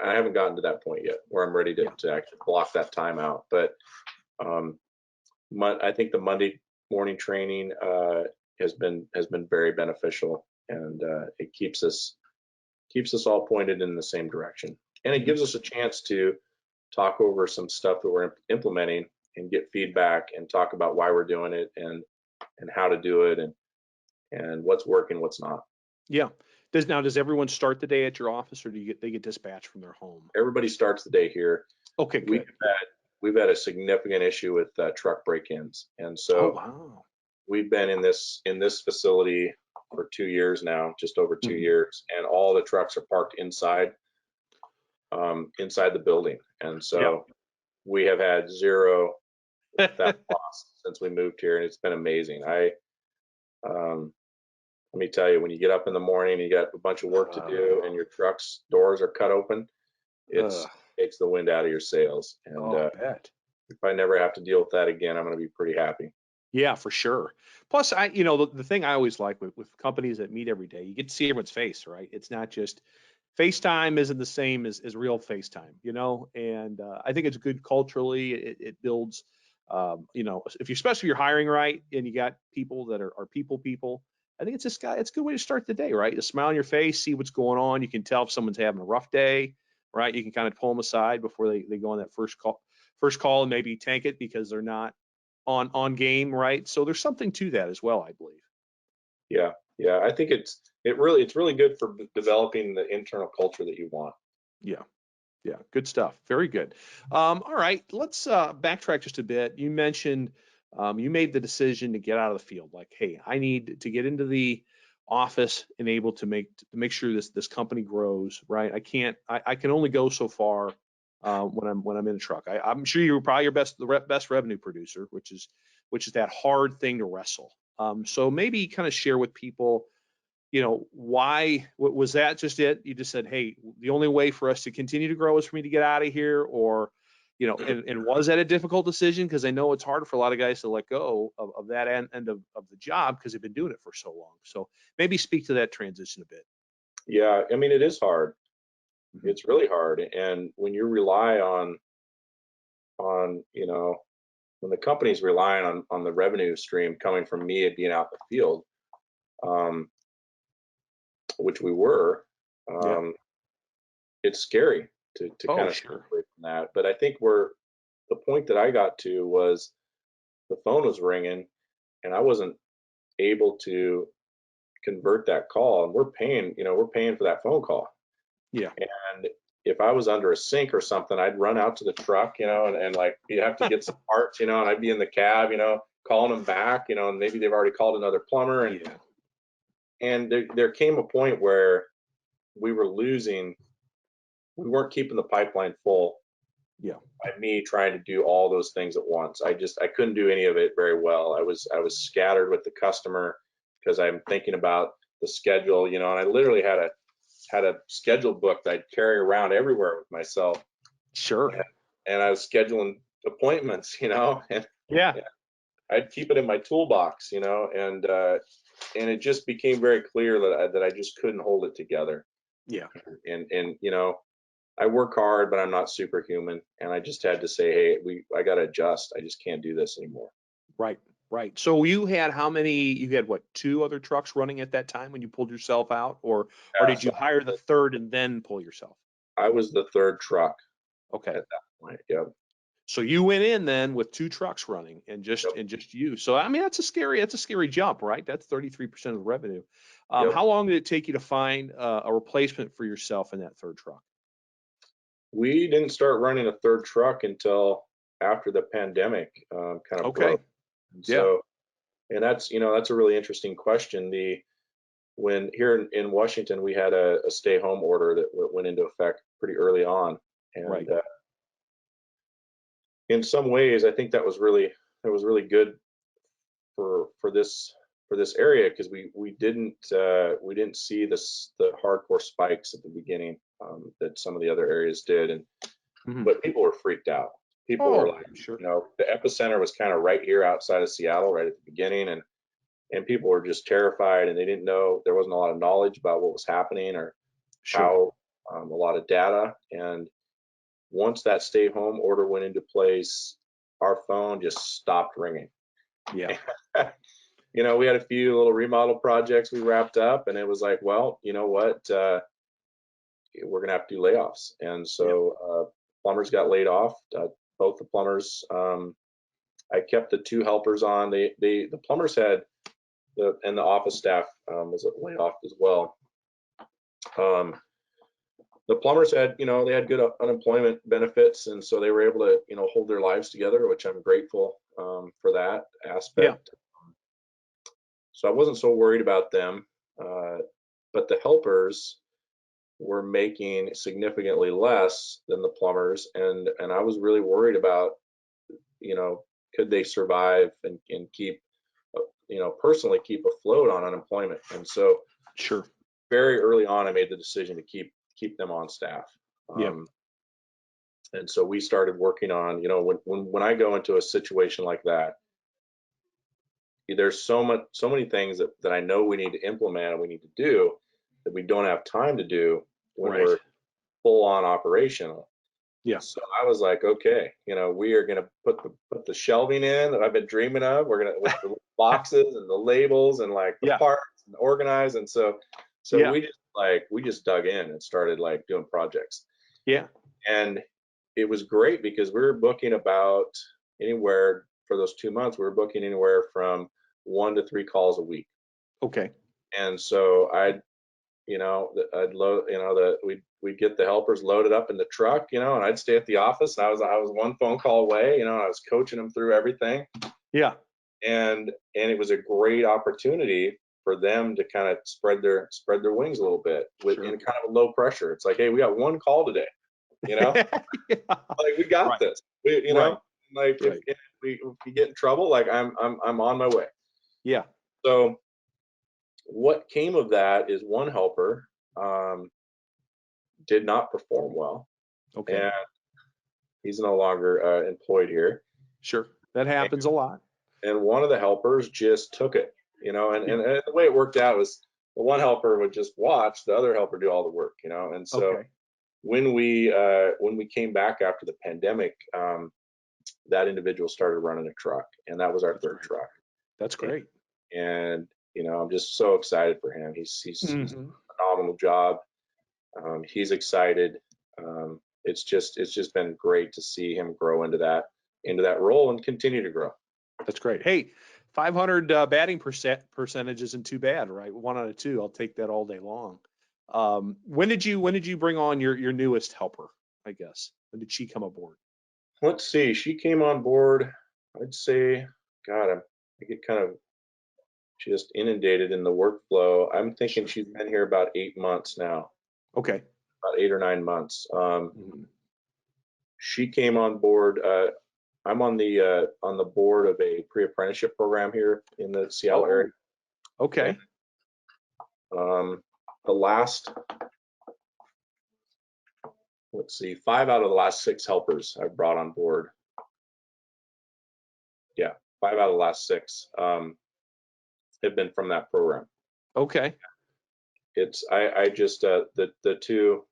I haven't gotten to that point yet where I'm ready to actually block that time out, but I think the Monday morning training has been very beneficial, and it keeps us all pointed in the same direction, and it gives us a chance to talk over some stuff that we're implementing and get feedback and talk about why we're doing it and how to do it and what's working, what's not. Yeah. Does everyone start the day at your office, or they get dispatched from their home? Everybody starts the day here. Okay, good. We've had a significant issue with truck break-ins, and so we've been in this facility for 2 years now, just over 2 years, and all the trucks are parked inside the building, and so we have had zero theft loss since we moved here, and it's been amazing. Let me tell you, when you get up in the morning, you got a bunch of work to do, and your truck's doors are cut open, it takes the wind out of your sails. And I bet. if I never have to deal with that again, I'm going to be pretty happy. Yeah, for sure. Plus, the thing I always like with companies that meet every day, you get to see everyone's face, right? It's not just FaceTime isn't the same as real FaceTime, and I think it's good culturally. It builds, if you especially if you're hiring right and you got people that are people. I think it's a good way to start the day, right? A smile on your face, see what's going on. You can tell if someone's having a rough day, right? You can kind of pull them aside before they go on that first call and maybe tank it because they're not on game, right? So there's something to that as well, I believe. Yeah, yeah. I think it's really good for developing the internal culture that you want. Yeah. Yeah, good stuff. Very good. All right, let's backtrack just a bit. You mentioned you made the decision to get out of the field. Like, hey, I need to get into the office and able to make sure this company grows. Right? I can only go so far when I'm in a truck. I'm sure you're probably best revenue producer, which is that hard thing to wrestle. So maybe kind of share with people, why was that just it? You just said, hey, the only way for us to continue to grow is for me to get out of here, or, and was that a difficult decision? Because I know it's hard for a lot of guys to let go of that end of the job because they've been doing it for so long. So maybe speak to that transition a bit. Yeah, I mean, it is hard. Mhm. It's really hard. And when you rely on, when the company's relying on the revenue stream coming from me being out in the field, um, which we were, Yeah. um, it's scary to Oh, kind of step sure. away from that. But I think the point that I got to was the phone was ringing and I wasn't able to convert that call, and we're paying for that phone call. Yeah. And if I was under a sink or something, I'd run out to the truck, and like you have to get some parts, and I'd be in the cab, calling them back, and maybe they've already called another plumber, and Yeah. and there came a point where we were losing, we weren't keeping the pipeline full Yeah. by me trying to do all those things at once. I couldn't do any of it very well. I was scattered with the customer because I'm thinking about the schedule, and I literally had a schedule book that I'd carry around everywhere with myself, Sure. and I was scheduling appointments, and Yeah. yeah, I'd keep it in my toolbox, and it just became very clear that I just couldn't hold it together. Yeah. And I work hard, but I'm not superhuman, and I just had to say, hey, I got to adjust. I just can't do this anymore. Right. Right. So you had how many? You had what? Two other trucks running at that time when you pulled yourself out, or Yeah, did so you hire the third and then pull yourself? I was the third truck Okay. at that point. Yep. So you went in then with two trucks running and just Yep. and just you. So I mean that's a scary jump, right? That's 33% of the revenue. Yep. How long did it take you to find a replacement for yourself in that third truck? We didn't start running a third truck until after the pandemic kind of Okay. broke. And Yeah. so, and that's a really interesting question. When here in Washington, we had a stay home order that went into effect pretty early on. Right. And in some ways, I think that was really good for this area because we didn't see the hardcore spikes at the beginning that some of the other areas did, Mhm. but people were freaked out. People were Oh, like, I'm sure. the epicenter was kind of right here outside of Seattle, right at the beginning, and people were just terrified, and they didn't know, there wasn't a lot of knowledge about what was happening or Sure. how, a lot of data. And once that stay home order went into place, our phone just stopped ringing. Yeah. We had a few little remodel projects we wrapped up, and it was like, well, you know what, we're gonna have to do layoffs. And Yeah. so plumbers got laid off, both the plumbers. I kept the two helpers on. The plumbers and the office staff was laid off as well. Um, the plumbers they had good unemployment benefits, and so they were able to, hold their lives together, which I'm grateful for that Yeah. aspect. So I wasn't so worried about them, uh, but the helpers were making significantly less than the plumbers, and I was really worried about, you know, could they survive and keep, personally keep afloat on unemployment. And so Sure. very early on, I made the decision to keep them on staff. Yeah. And so we started working on, when I go into a situation like that, there's so many things that I know we need to implement and we need to do that we don't have time to do when Right. we're full on operational. Yeah. So I was like, okay, we are gonna put the shelving in that I've been dreaming of. We're gonna with the boxes and the labels and like the Yeah. parts and organize. And so Yeah. we just dug in and started like doing projects. Yeah. And it was great because we were booking about anywhere for those 2 months, we were booking anywhere from 1 to 3 calls a week. Okay. And so I'd load, we'd get the helpers loaded up in the truck, and I'd stay at the office, and I was one phone call away, and I was coaching them through everything. Yeah. And it was a great opportunity for them to kind of spread their wings a little bit in kind of a low pressure. It's like, hey, we got one call today, Yeah. like we got this, like if we get in trouble, like I'm on my way. Yeah. So what came of that is one helper did not perform well. Okay. And he's no longer employed here. Sure. That happens a lot. And one of the helpers just took it, and the way it worked out was the one helper would just watch the other helper do all the work, And so when we came back after the pandemic, that individual started running a truck, and that was our third truck. That's great. And I'm just so excited for him. He's a phenomenal job. He's excited. It's just been great to see him grow into that role and continue to grow. That's great. Hey, 500 batting percentage isn't too bad, right? 1 out of 2. I'll take that all day long. When did you bring on your newest helper? I guess. When did she come aboard? Let's see. She came on board. I'd say, God, I get kind of just inundated in the workflow. I'm thinking she's been here about 8 months now. Okay. About 8 or 9 months. She came on board. I'm on the board of a pre-apprenticeship program here in the Seattle area. Okay. The last, let's see, 5 out of the last 6 helpers I've brought on board. Yeah, 5 out of the last 6 have been from that program. Okay. I just the two.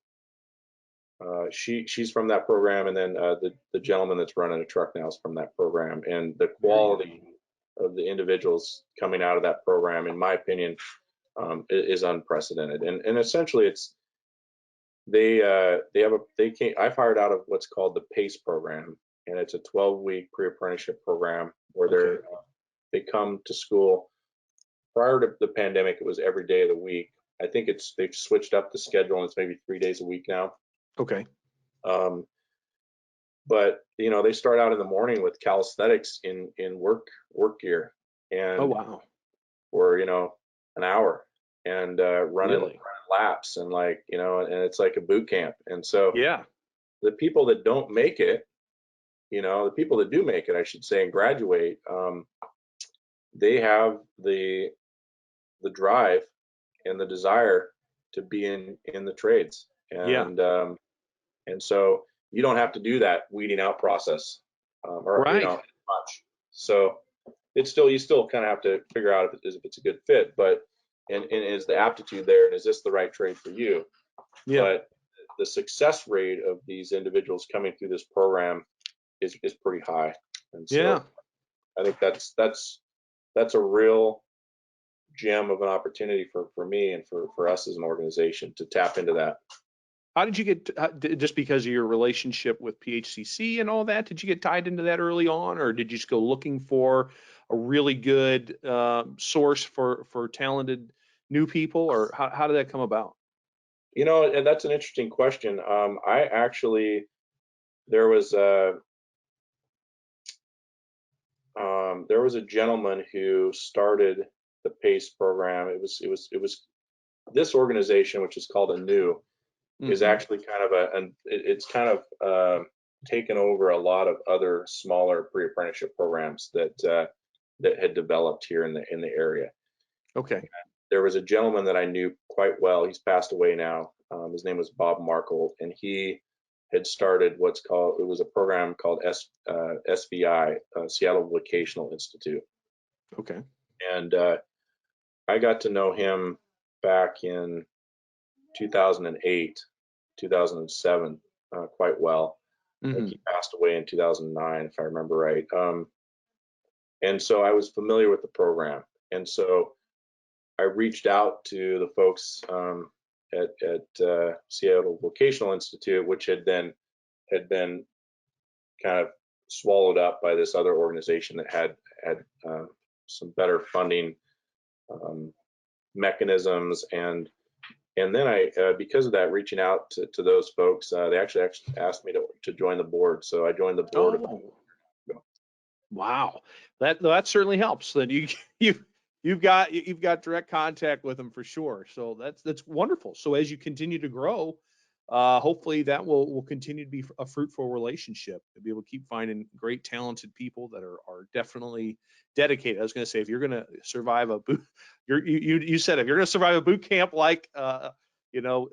She's from that program, and then the gentleman that's running a truck now is from that program. And the quality of the individuals coming out of that program, in my opinion, is unprecedented. And essentially, it's I've hired out of what's called the PACE program, and it's a 12-week pre-apprenticeship program where they come to school. Prior to the pandemic, it was every day of the week. I think they've switched up the schedule, and it's maybe 3 days a week now. Okay. But they start out in the morning with calisthenics in work gear, and for an hour, and running laps, and and it's like a boot camp. And so the people that don't make it, the people that do make it, I should say, and graduate, they have the drive and the desire to be in the trades. And so you don't have to do that weeding out process, much. So you still kind of have to figure out if it's a good fit, but and is the aptitude there, and is this the right trade for you? But the success rate of these individuals coming through this program is pretty high. And so I think that's a real gem of an opportunity for me and for us as an organization to tap into that. How did you get, just because of your relationship with PHCC and all that, did you get tied into that early on, or did you just go looking for a really good source for talented new people, or how did that come about? And that's an interesting question. There was a gentleman who started the PACE program. It was this organization, which is called ANEW, is actually it's kind of taken over a lot of other smaller pre-apprenticeship programs that had developed here in the area. Okay. There was a gentleman that I knew quite well. He's passed away now. His name was Bob Markle, and he had started it was a program called SVI, Seattle Vocational Institute. Okay. And I got to know him back in 2008, 2007, quite well. I think he passed away in 2009, if I remember right. And so I was familiar with the program. And so I reached out to the folks at Seattle Vocational Institute, which had been kind of swallowed up by this other organization that had some better funding mechanisms. And then I, because of that, reaching out to those folks, they actually asked me to join the board. So I joined the board. Wow, that certainly helps. Then you've got direct contact with them for sure. So that's wonderful. So as you continue to grow, hopefully that will continue to be a fruitful relationship. To be able to keep finding great, talented people that are definitely dedicated. I was going to say, if you're going to survive a boot, you said if you're going to survive a boot camp like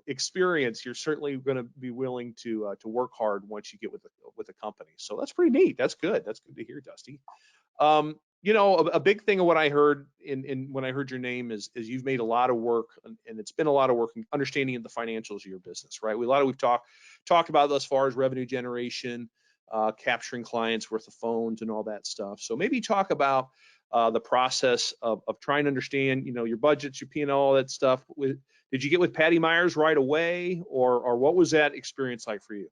experience, you're certainly going to be willing to work hard once you get with the company. So that's pretty neat. That's good. That's good to hear, Dusty. A big thing of what I heard when I heard your name is you've made a lot of work, and it's been a lot of work in understanding the financials of your business, right? We've talked about thus far as revenue generation, capturing clients worth of phones and all that stuff. So maybe talk about the process of trying to understand, your budgets, your P&L, all that stuff. Did you get with Patty Myers right away, or what was that experience like for you?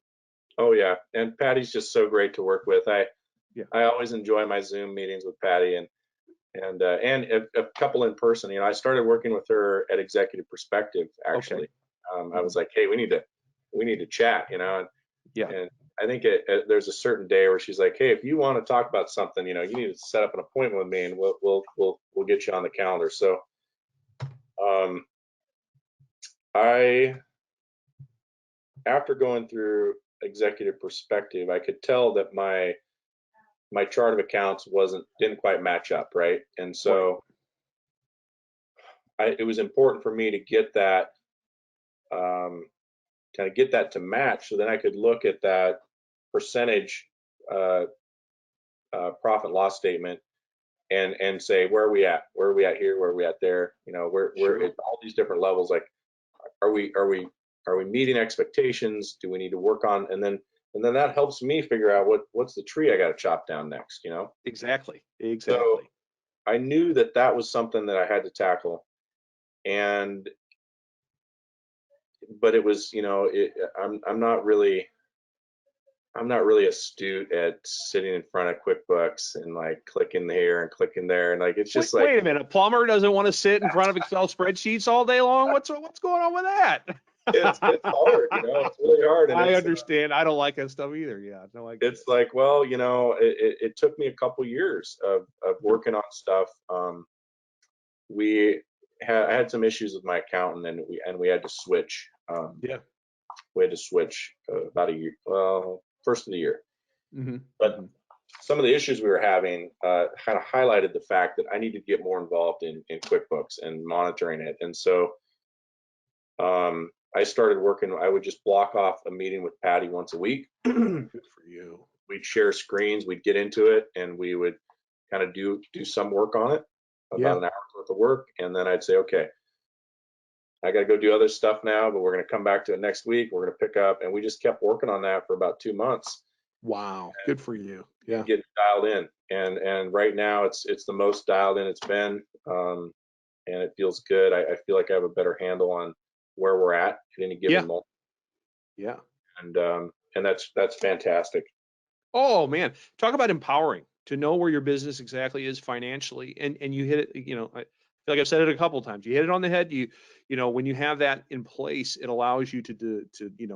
Oh yeah, and Patty's just so great to work with. I always enjoy my Zoom meetings with Patty, and a couple in person. I started working with her at Executive Perspective actually. Okay. I was like, hey, we need to chat, and I think there's a certain day where she's like, hey, if you want to talk about something, you need to set up an appointment with me, and we'll get you on the calendar. So after going through Executive Perspective, I could tell that my chart of accounts didn't quite match up, right? And so it was important for me to get that get that to match, so then I could look at that percentage profit and loss statement and say, where are we at here, where are we at there, we're at all these different levels. Like, are we meeting expectations? Do we need to work on? And then that helps me figure out what's the tree I got to chop down next. Exactly. So I knew that was something that I had to tackle, but it was, I'm not really astute at sitting in front of QuickBooks and like clicking here and clicking there, and like it's just wait a minute. A plumber doesn't want to sit in front of Excel spreadsheets all day long. What's going on with that? It's hard, it's really hard. And I understand. I don't like that stuff either. Yeah, no, I get it's like, well, it took me a couple years of working on stuff. I had some issues with my accountant, and we had to switch. We had to switch about a year, first of the year. But some of the issues we were having kind of highlighted the fact that I needed to get more involved in QuickBooks and monitoring it. And so I started working. I would just block off a meeting with Patty once a week. Good for you. We'd share screens, we'd get into it, and we would kind of do some work on it, about an hour's worth of work. And then I'd say, okay, I got to go do other stuff now, but we're going to come back to it next week. We're going to pick up. And we just kept working on that for about 2 months. Wow. Good for you. Yeah. Getting dialed in. And right now it's the most dialed in it's been. And it feels good. I feel like I have a better handle on where we're at any given moment. Yeah. And that's fantastic. Oh man, talk about empowering to know where your business exactly is financially, and you hit it. I feel like I've said it a couple of times. You hit it on the head. When you have that in place, it allows you to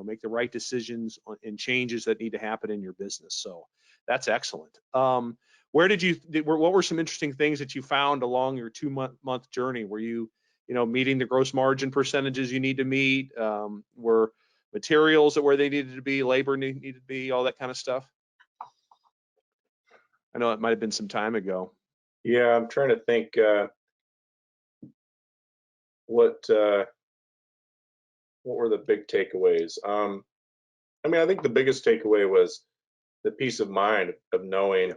make the right decisions and changes that need to happen in your business. So that's excellent. What were some interesting things that you found along your 2-month journey? Were you meeting the gross margin percentages you need to meet? Were materials where they needed to be, labor needed to be, all that kind of stuff? I know it might have been some time ago. Yeah, I'm trying to think what were the big takeaways. I think the biggest takeaway was the peace of mind of knowing,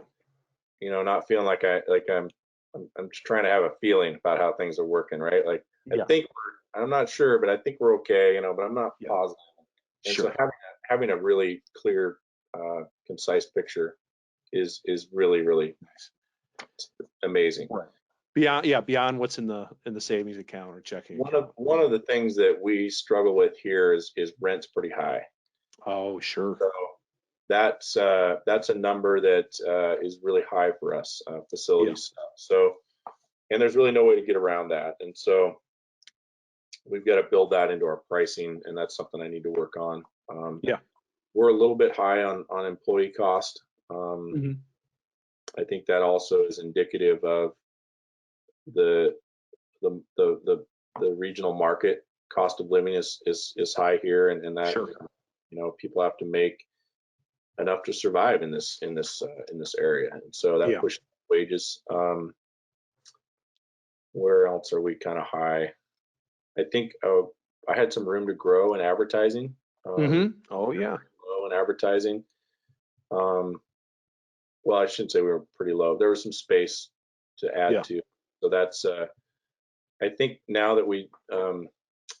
not feeling like I'm I'm just trying to have a feeling about how things are working, right? Like I Yeah. think I'm not sure, but I think we're okay, but I'm not Yeah. positive. And Sure. so having a really clear, concise picture is really, really amazing. Right. Beyond what's in the savings account or checking account. One of the things that we struggle with here is rent's pretty high. Oh, sure. So that's a number that is really high for us, facility stuff. So, and there's really no way to get around that. And so we've got to build that into our pricing, and that's something I need to work on. Yeah. We're a little bit high on employee cost. Mhm. I think that also is indicative of the regional market. Cost of living is high here, and that Sure. people have to make enough to survive in this area, and so that Yeah. pushes wages. Where else are we kind of high? I think I had some room to grow in advertising. Oh, yeah. Low in advertising. Well, I shouldn't say we were pretty low. There was some space to add Yeah. to. So that's I think now that we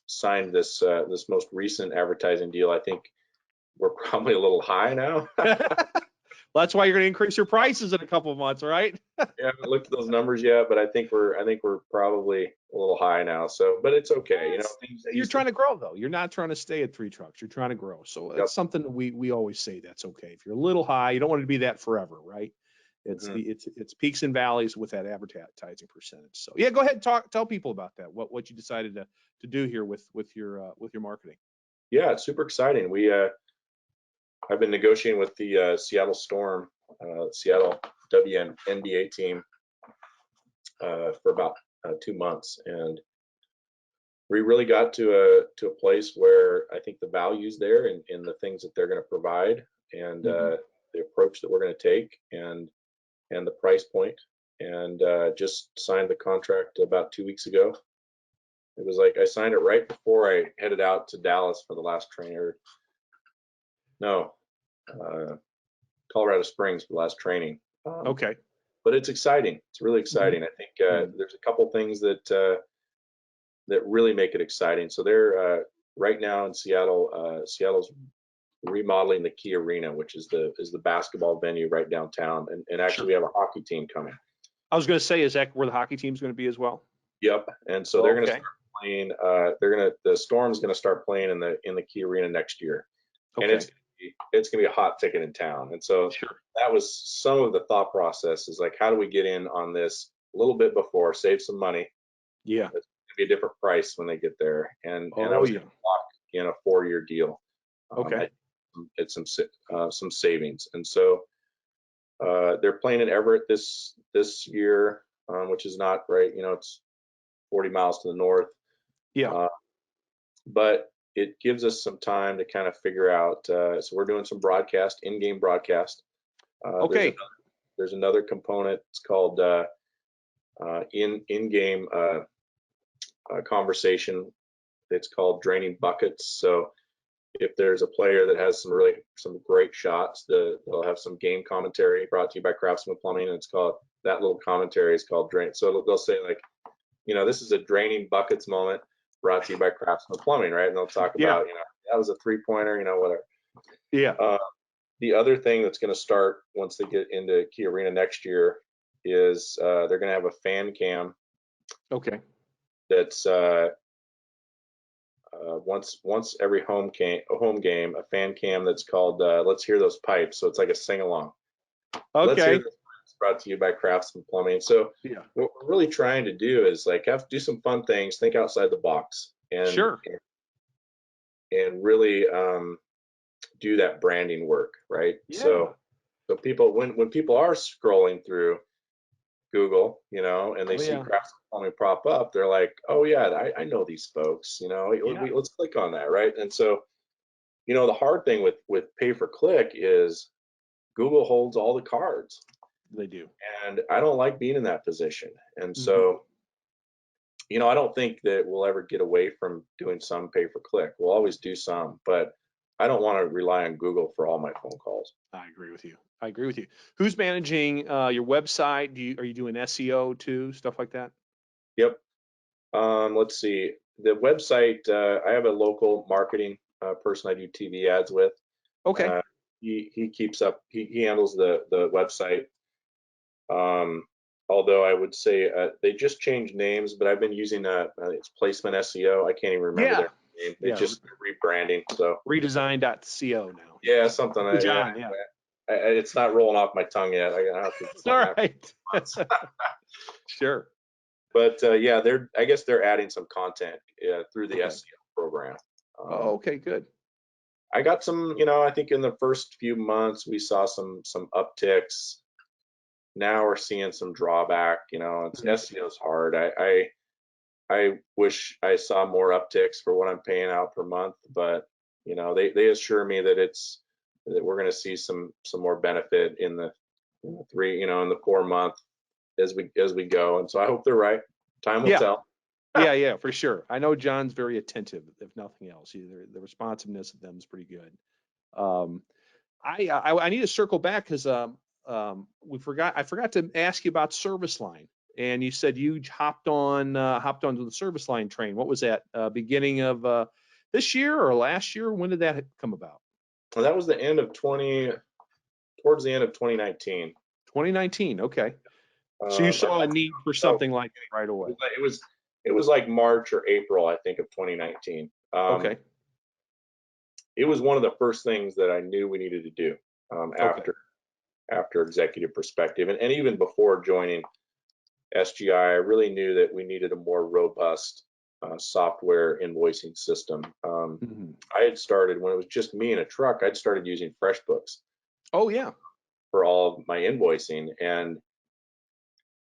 signed this most recent advertising deal, I think we're probably a little high now. Well, that's why you're going to increase your prices in a couple of months, right? Yeah, I haven't looked at those numbers yet, but I think we're probably a little high now. So, but it's okay. You're trying to grow though. You're not trying to stay at 3 trucks. You're trying to grow. So Yep. that's something that we always say that's okay. If you're a little high, you don't want it to be that forever, right? It's it's peaks and valleys with that advertising percentage. So yeah, go ahead and tell people about that. What you decided to do here with your marketing. Yeah, it's super exciting. I've been negotiating with the Seattle Storm, Seattle WNBA team for about 2 months, and we really got to a place where I think the value's there in the things that they're going to provide, and the approach that we're going to take, and the price point, and just signed the contract about 2 weeks ago. It was like I signed it right before I headed out to Dallas for the last trainer. No, Colorado Springs for the last training. Okay. But it's exciting. It's really exciting. I think there's a couple things that really make it exciting. So they're right now in Seattle. Seattle's remodeling the Key Arena, which is the basketball venue right downtown, and actually we have a hockey team coming. I was going to say, is that where the hockey team's going to be as well? Yep. And so they're going to start playing. The Storm's going to start playing in the Key Arena next year, and it's going to be a hot ticket in town. And so that was some of the thought process, is like, how do we get in on this a little bit before, save some money? Yeah. It's going to be a different price when they get there, and I was going to lock in a 4-year deal. It's some savings, and so they're playing in Everett this year, which is not right. It's 40 miles to the north. Yeah. But it gives us some time to kind of figure out. So we're doing some broadcast, in-game broadcast. There's another component. It's called in-game conversation. It's called draining buckets. So if there's a player that has some great shots, they'll have some game commentary brought to you by Craftsman Plumbing, and it's called, that little commentary is called drain. So they'll say, like, this is a draining buckets moment brought to you by Craftsman Plumbing, right? And they'll talk about, that was a 3-pointer, whatever. Yeah. The other thing that's going to start once they get into Key Arena next year is they're going to have a fan cam. Okay. That's once every home game, a fan cam that's called Let's Hear Those Pipes. So it's like a sing along. Okay. Let's Hear Those Pipes, brought to you by Craftsman Plumbing. So what we're really trying to do is do some fun things, think outside the box, and really do that branding work, right? Yeah. So people, when people are scrolling through Google, and they see Craftsman Plumbing prop up, they're like, oh yeah, I know these folks, let's click on that, right? And so, the hard thing with pay per click is Google holds all the cards. They do. And I don't like being in that position. And so, I don't think that we'll ever get away from doing some pay per click. We'll always do some, but I don't want to rely on Google for all my phone calls. I agree with you. I agree with you. Who's managing your website? Are you doing SEO too, stuff like that? Yep. Let's see. The website, I have a local marketing person I do TV ads with. Okay. He keeps up. He handles the website. Although I would say they just changed names, but I've been using it's Placement SEO. I can't even remember their name. They just rebranding. So redesign.co now. yeah, something. John, yeah. It's not rolling off my tongue yet. I have to. All right. Sure. But yeah, I guess they're adding some content through the SEO program. Okay, good. I got some, I think in the first few months we saw some upticks. Now we're seeing some drawback. It's SEO is hard. I wish I saw more upticks for what I'm paying out per month, but they assure me that we're going to see some more benefit in the 4 month as we go. And so I hope they're right. Time will tell. Yeah, for sure. I know John's very attentive, if nothing else. The responsiveness of them is pretty good. I need to circle back because I forgot to ask you about service line, and you said you hopped onto the service line train. What was that? Beginning of this year or last year? When did that come about? Well, that was towards the end of 2019. 2019. Okay. So you saw a need for something like that right away. It was like March or April, I think, of 2019. Okay. It was one of the first things that I knew we needed to do after executive perspective, and even before joining SGI, I really knew that we needed a more robust software invoicing system. I had started when it was just me in a truck. I'd started using FreshBooks. Oh yeah. For all of my invoicing,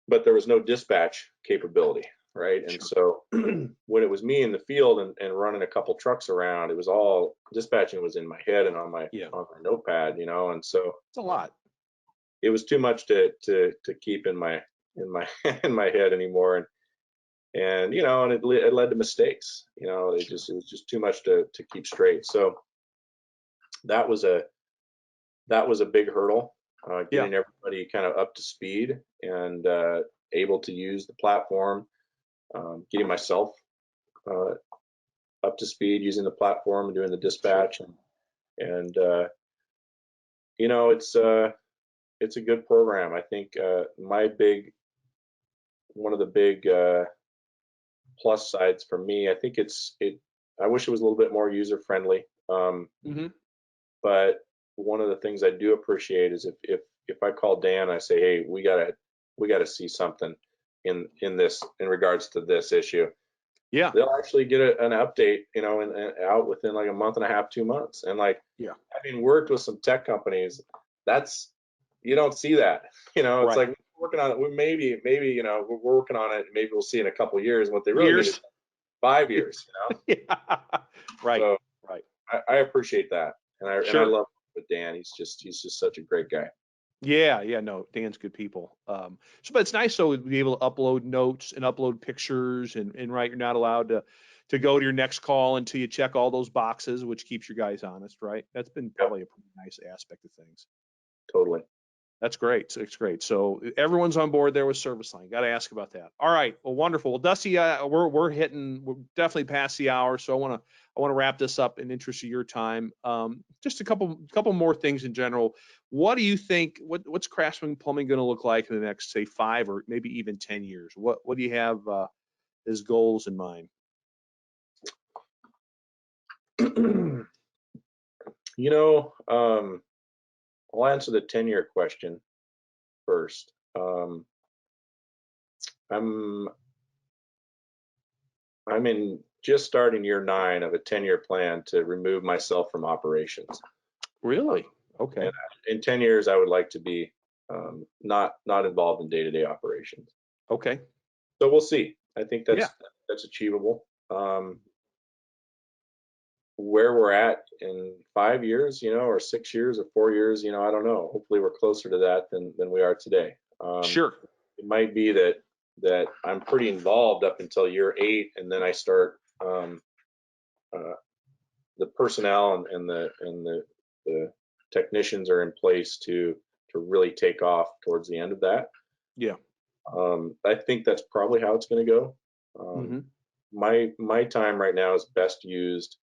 but there was no dispatch capability, right? And so when it was me in the field and running a couple trucks around, it was all dispatching was in my head and on my notepad, and so it's a lot. It was too much to keep in my in my head anymore, and it led to mistakes. It was just too much to keep straight. So that was a big hurdle. Getting everybody kind of up to speed and able to use the platform, getting myself up to speed using the platform and doing the dispatch, and it's a good program. I think one of the big plus sides for me, I think I wish it was a little bit more user friendly. But one of the things I do appreciate is if I call Dan, I say, hey, we gotta see something in regards to this issue. Yeah, they'll actually get an update, and out within like a month and a half, 2 months. And having worked with some tech companies, you don't see that. It's like we're working on it. Maybe we're working on it. Maybe we'll see in a couple of years. What they really need is 5 years. Right. So, I appreciate that. And I love with Dan. He's just such a great guy. Yeah, no, Dan's good people. But it's nice though to be able to upload notes and upload pictures and you're not allowed to go to your next call until you check all those boxes, which keeps your guys honest, right? That's been probably a pretty nice aspect of things. Totally. That's great. It's great. So everyone's on board there with service line. Got to ask about that. All right. Well, wonderful. Well, Dusty, we're definitely past the hour, so I want to wrap this up in interest of your time. Just a couple more things in general. What do you think? What's Craftsman Plumbing going to look like in the next, say, 5 or maybe even 10 years? What do you have as goals in mind? I'll answer the 10-year question first. I'm in just starting year 9 of a 10-year plan to remove myself from operations. Really? Okay. And in 10 years, I would like to be not involved in day-to-day operations. Okay. So we'll see. I think that's achievable. Where we're at in 5 years, or 6 years or 4 years, I don't know. Hopefully we're closer to that than we are today. Sure. It might be that I'm pretty involved up until year 8, and then I start the personnel and the technicians are in place to really take off towards the end of that. Yeah. I think that's probably how it's going to go. Mm-hmm. My time right now is best used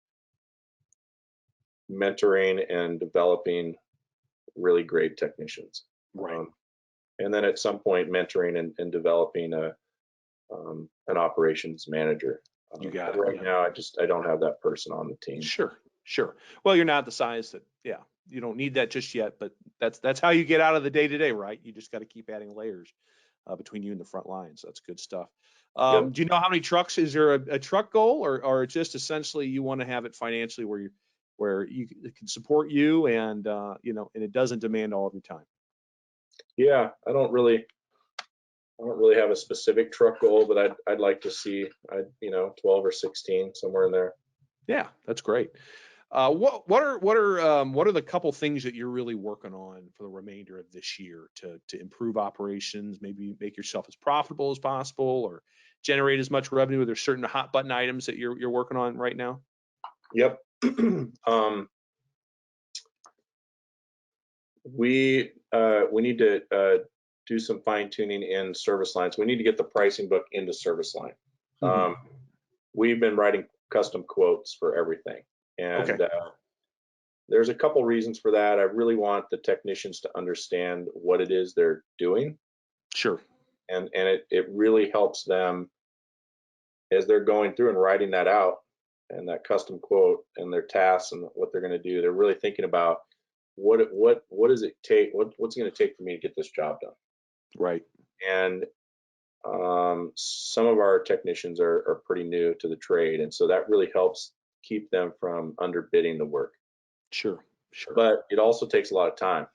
mentoring and developing really great technicians. Right. And then at some point mentoring and developing an operations manager. You got But it. right Yeah. now, I don't have that person on the team. Sure. Well, you're not the size that, you don't need that just yet, but that's how you get out of the day to day, right? You just got to keep adding layers between you and the front line. So that's good stuff. Yep. Do you know how many trucks? Is there a truck goal, or just essentially you want to have it financially where it can support you and and it doesn't demand all of your time? Yeah, I don't really have a specific truck goal, but I'd like to see 12 or 16, somewhere in there. Yeah, that's great. What are the couple things that you're really working on for the remainder of this year to improve operations, maybe make yourself as profitable as possible, or generate as much revenue? Are there certain hot button items that you're working on right now? Yep. We need to do some fine tuning in service lines. We need to get the pricing book into service line. Mhm. We've been writing custom quotes for everything, and Okay. there's a couple reasons for that. I really want the technicians to understand what it is they're doing, Sure. and it really helps them as they're going through and writing that out and that custom quote and their tasks and what they're going to do. They're really thinking about what does it take, what's it going to take for me to get this job done. Right. And some of our technicians are pretty new to the trade, and so that really helps keep them from underbidding the work. Sure. But it also takes a lot of time.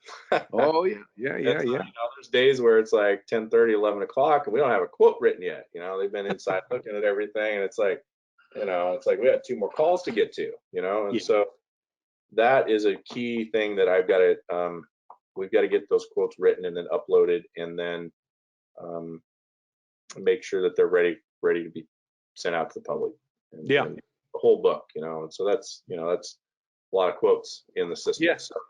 Oh yeah. There's days where it's like 10:30, 11 o'clock, and we don't have a quote written yet. They've been inside looking at everything, and it's like we had 2 more calls to get to. And Yeah. so that is a key thing that we've got to get those quotes written and then uploaded, and then make sure that they're ready to be sent out to the public. And the whole book, and so that's a lot of quotes in the system. Yes. So,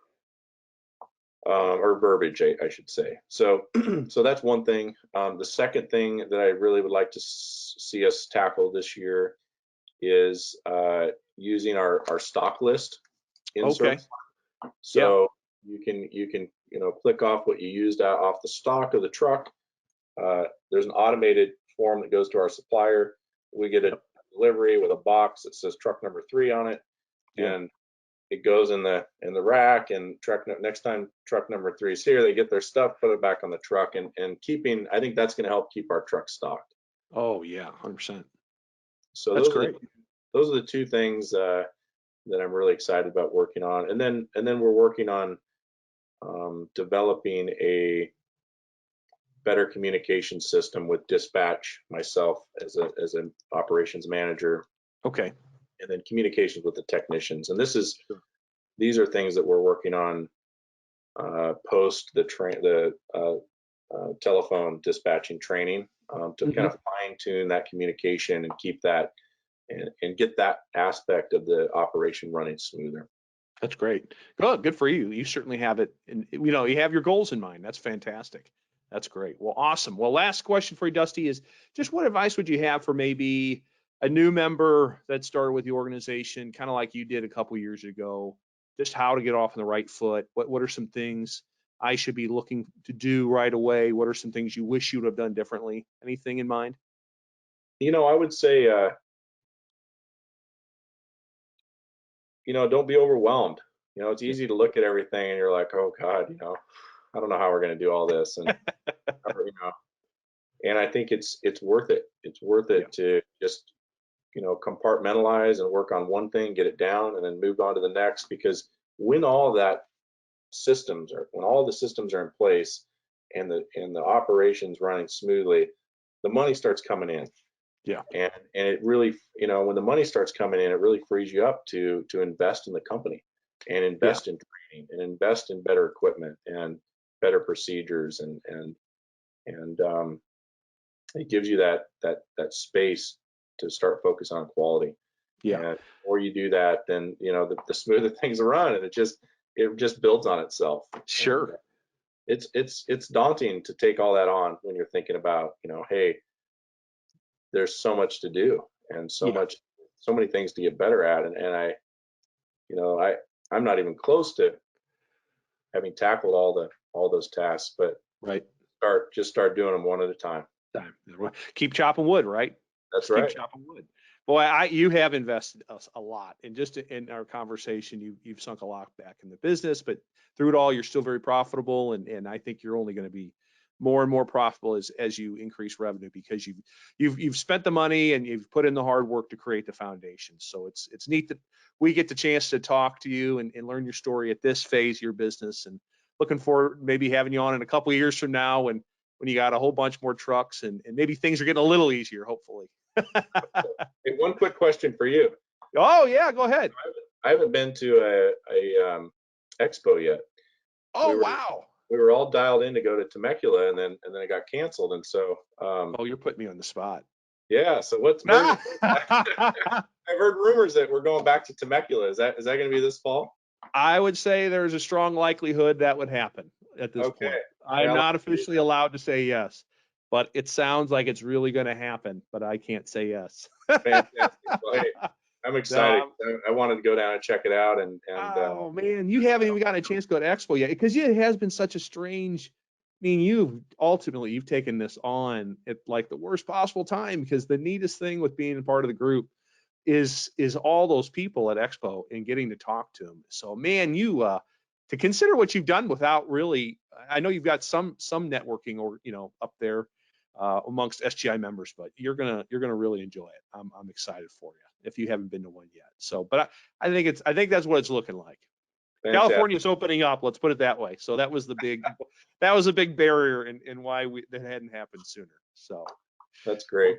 or verbiage, I should say. So so that's one thing. The second thing that I really would like to see us tackle this year is using our stock list in service. So you can click off what you used out off the stock of the truck. There's an automated form that goes to our supplier. We get a delivery with a box that says truck number 3 on it, and it goes in the rack. And next time truck number 3 is here, they get their stuff, put it back on the truck, and I think that's going to help keep our truck stocked. Oh yeah, 100%. So that's great. Those are the 2 things that I'm really excited about working on, and then we're working on developing a better communication system with dispatch, myself as an operations manager. Okay. And then communications with the technicians. And these are things that we're working on post the telephone dispatching training to kind of fine tune that communication and keep that and get that aspect of the operation running smoother. That's great. Good for you. You certainly have it, and you have your goals in mind. That's fantastic. That's great. Well, awesome. Well, last question for you, Dusty, is just what advice would you have for maybe a new member that started with the organization, kind of like you did a couple years ago, just how to get off on the right foot? What are some things I should be looking to do right away? What are some things you wish you would have done differently? Anything in mind? I would say, don't be overwhelmed. It's easy to look at everything and you're like, oh God, I don't know how we're going to do all this. And, and I think it's worth it. It's worth it to just, compartmentalize and work on one thing, get it down, and then move on to the next. Because when all the systems are in place and the operations running smoothly, the money starts coming in. Yeah. And it really, when the money starts coming in, it really frees you up to invest in the company and invest in training and invest in better equipment and better procedures, and it gives you that space to start focusing on quality. Yeah. And the more you do that, then the smoother things run, and it just builds on itself. Sure. And it's daunting to take all that on when you're thinking about, hey, there's so much to do and so many things to get better at, and I'm not even close to having tackled all those tasks, but Right. start doing them one at a time. Keep chopping wood, right? That's right. Keep chopping wood. Boy, you have invested us a lot, and just in our conversation, you've sunk a lot back in the business, but through it all, you're still very profitable, and I think you're only going to be more and more profitable as you increase revenue, because you've spent the money and you've put in the hard work to create the foundation. So it's neat that we get the chance to talk to you and learn your story at this phase of your business, and looking forward maybe having you on in a couple of years from now when you got a whole bunch more trucks and maybe things are getting a little easier, hopefully. Hey, one quick question for you. Oh yeah, go ahead. I haven't been to a expo yet. Oh wow. We were all dialed in to go to Temecula, and then it got canceled. And so, you're putting me on the spot. Yeah. So I've heard rumors that we're going back to Temecula. Is that going to be this fall? I would say there's a strong likelihood that would happen at this point. I'm not officially allowed to say yes, but it sounds like it's really going to happen, but I can't say yes. Fantastic. Well, hey, I'm excited. I wanted to go down and check it out. Oh man, you haven't even gotten a chance to go to Expo yet, because it has been such a strange. I mean, you've taken this on at like the worst possible time, because the neatest thing with being a part of the group is all those people at Expo and getting to talk to them. So man, you to consider what you've done without really, I know you've got some networking or up there amongst SGI members, but you're gonna really enjoy it. I'm excited for you if you haven't been to one yet. So, but I think that's what it's looking like. Fantastic. California's opening up. Let's put it that way. So that was a big barrier and why that hadn't happened sooner. So that's great.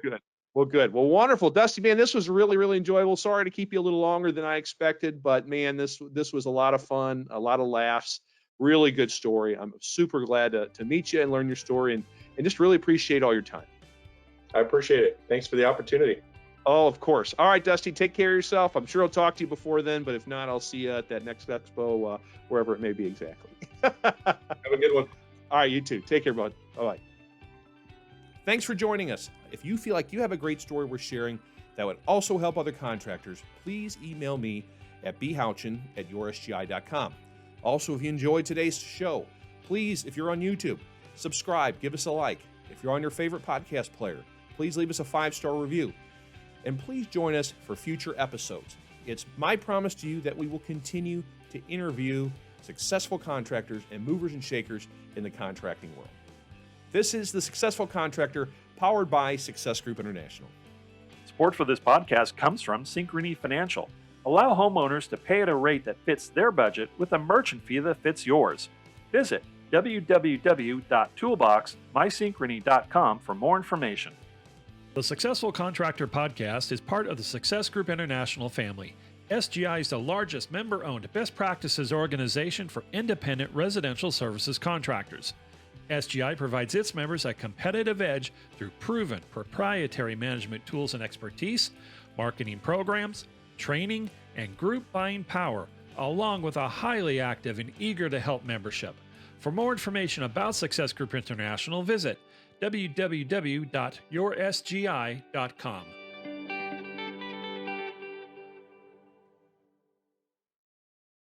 Well, good. Well, wonderful, Dusty, man. This was really, really enjoyable. Sorry to keep you a little longer than I expected, but man, this was a lot of fun, a lot of laughs. Really good story. I'm super glad to meet you and learn your story, and just really appreciate all your time. I appreciate it. Thanks for the opportunity. Oh, of course. All right, Dusty, take care of yourself. I'm sure I'll talk to you before then, but if not, I'll see you at that next expo, wherever it may be exactly. Have a good one. All right, you too. Take care, bud. Bye-bye. Thanks for joining us. If you feel like you have a great story worth sharing that would also help other contractors, please email me at bhouchin@yoursgi.com. Also, if you enjoyed today's show, please, if you're on YouTube, subscribe, give us a like. If you're on your favorite podcast player, please leave us a 5-star review. And please join us for future episodes. It's my promise to you that we will continue to interview successful contractors and movers and shakers in the contracting world. This is The Successful Contractor, powered by Success Group International. Support for this podcast comes from Synchrony Financial. Allow homeowners to pay at a rate that fits their budget with a merchant fee that fits yours. Visit www.toolboxmysynchrony.com for more information. The Successful Contractor podcast is part of the Success Group International family. SGI is the largest member-owned best practices organization for independent residential services contractors. SGI provides its members a competitive edge through proven proprietary management tools and expertise, marketing programs, training, and group buying power, along with a highly active and eager to help membership. For more information about Success Group International, visit www.yoursgi.com.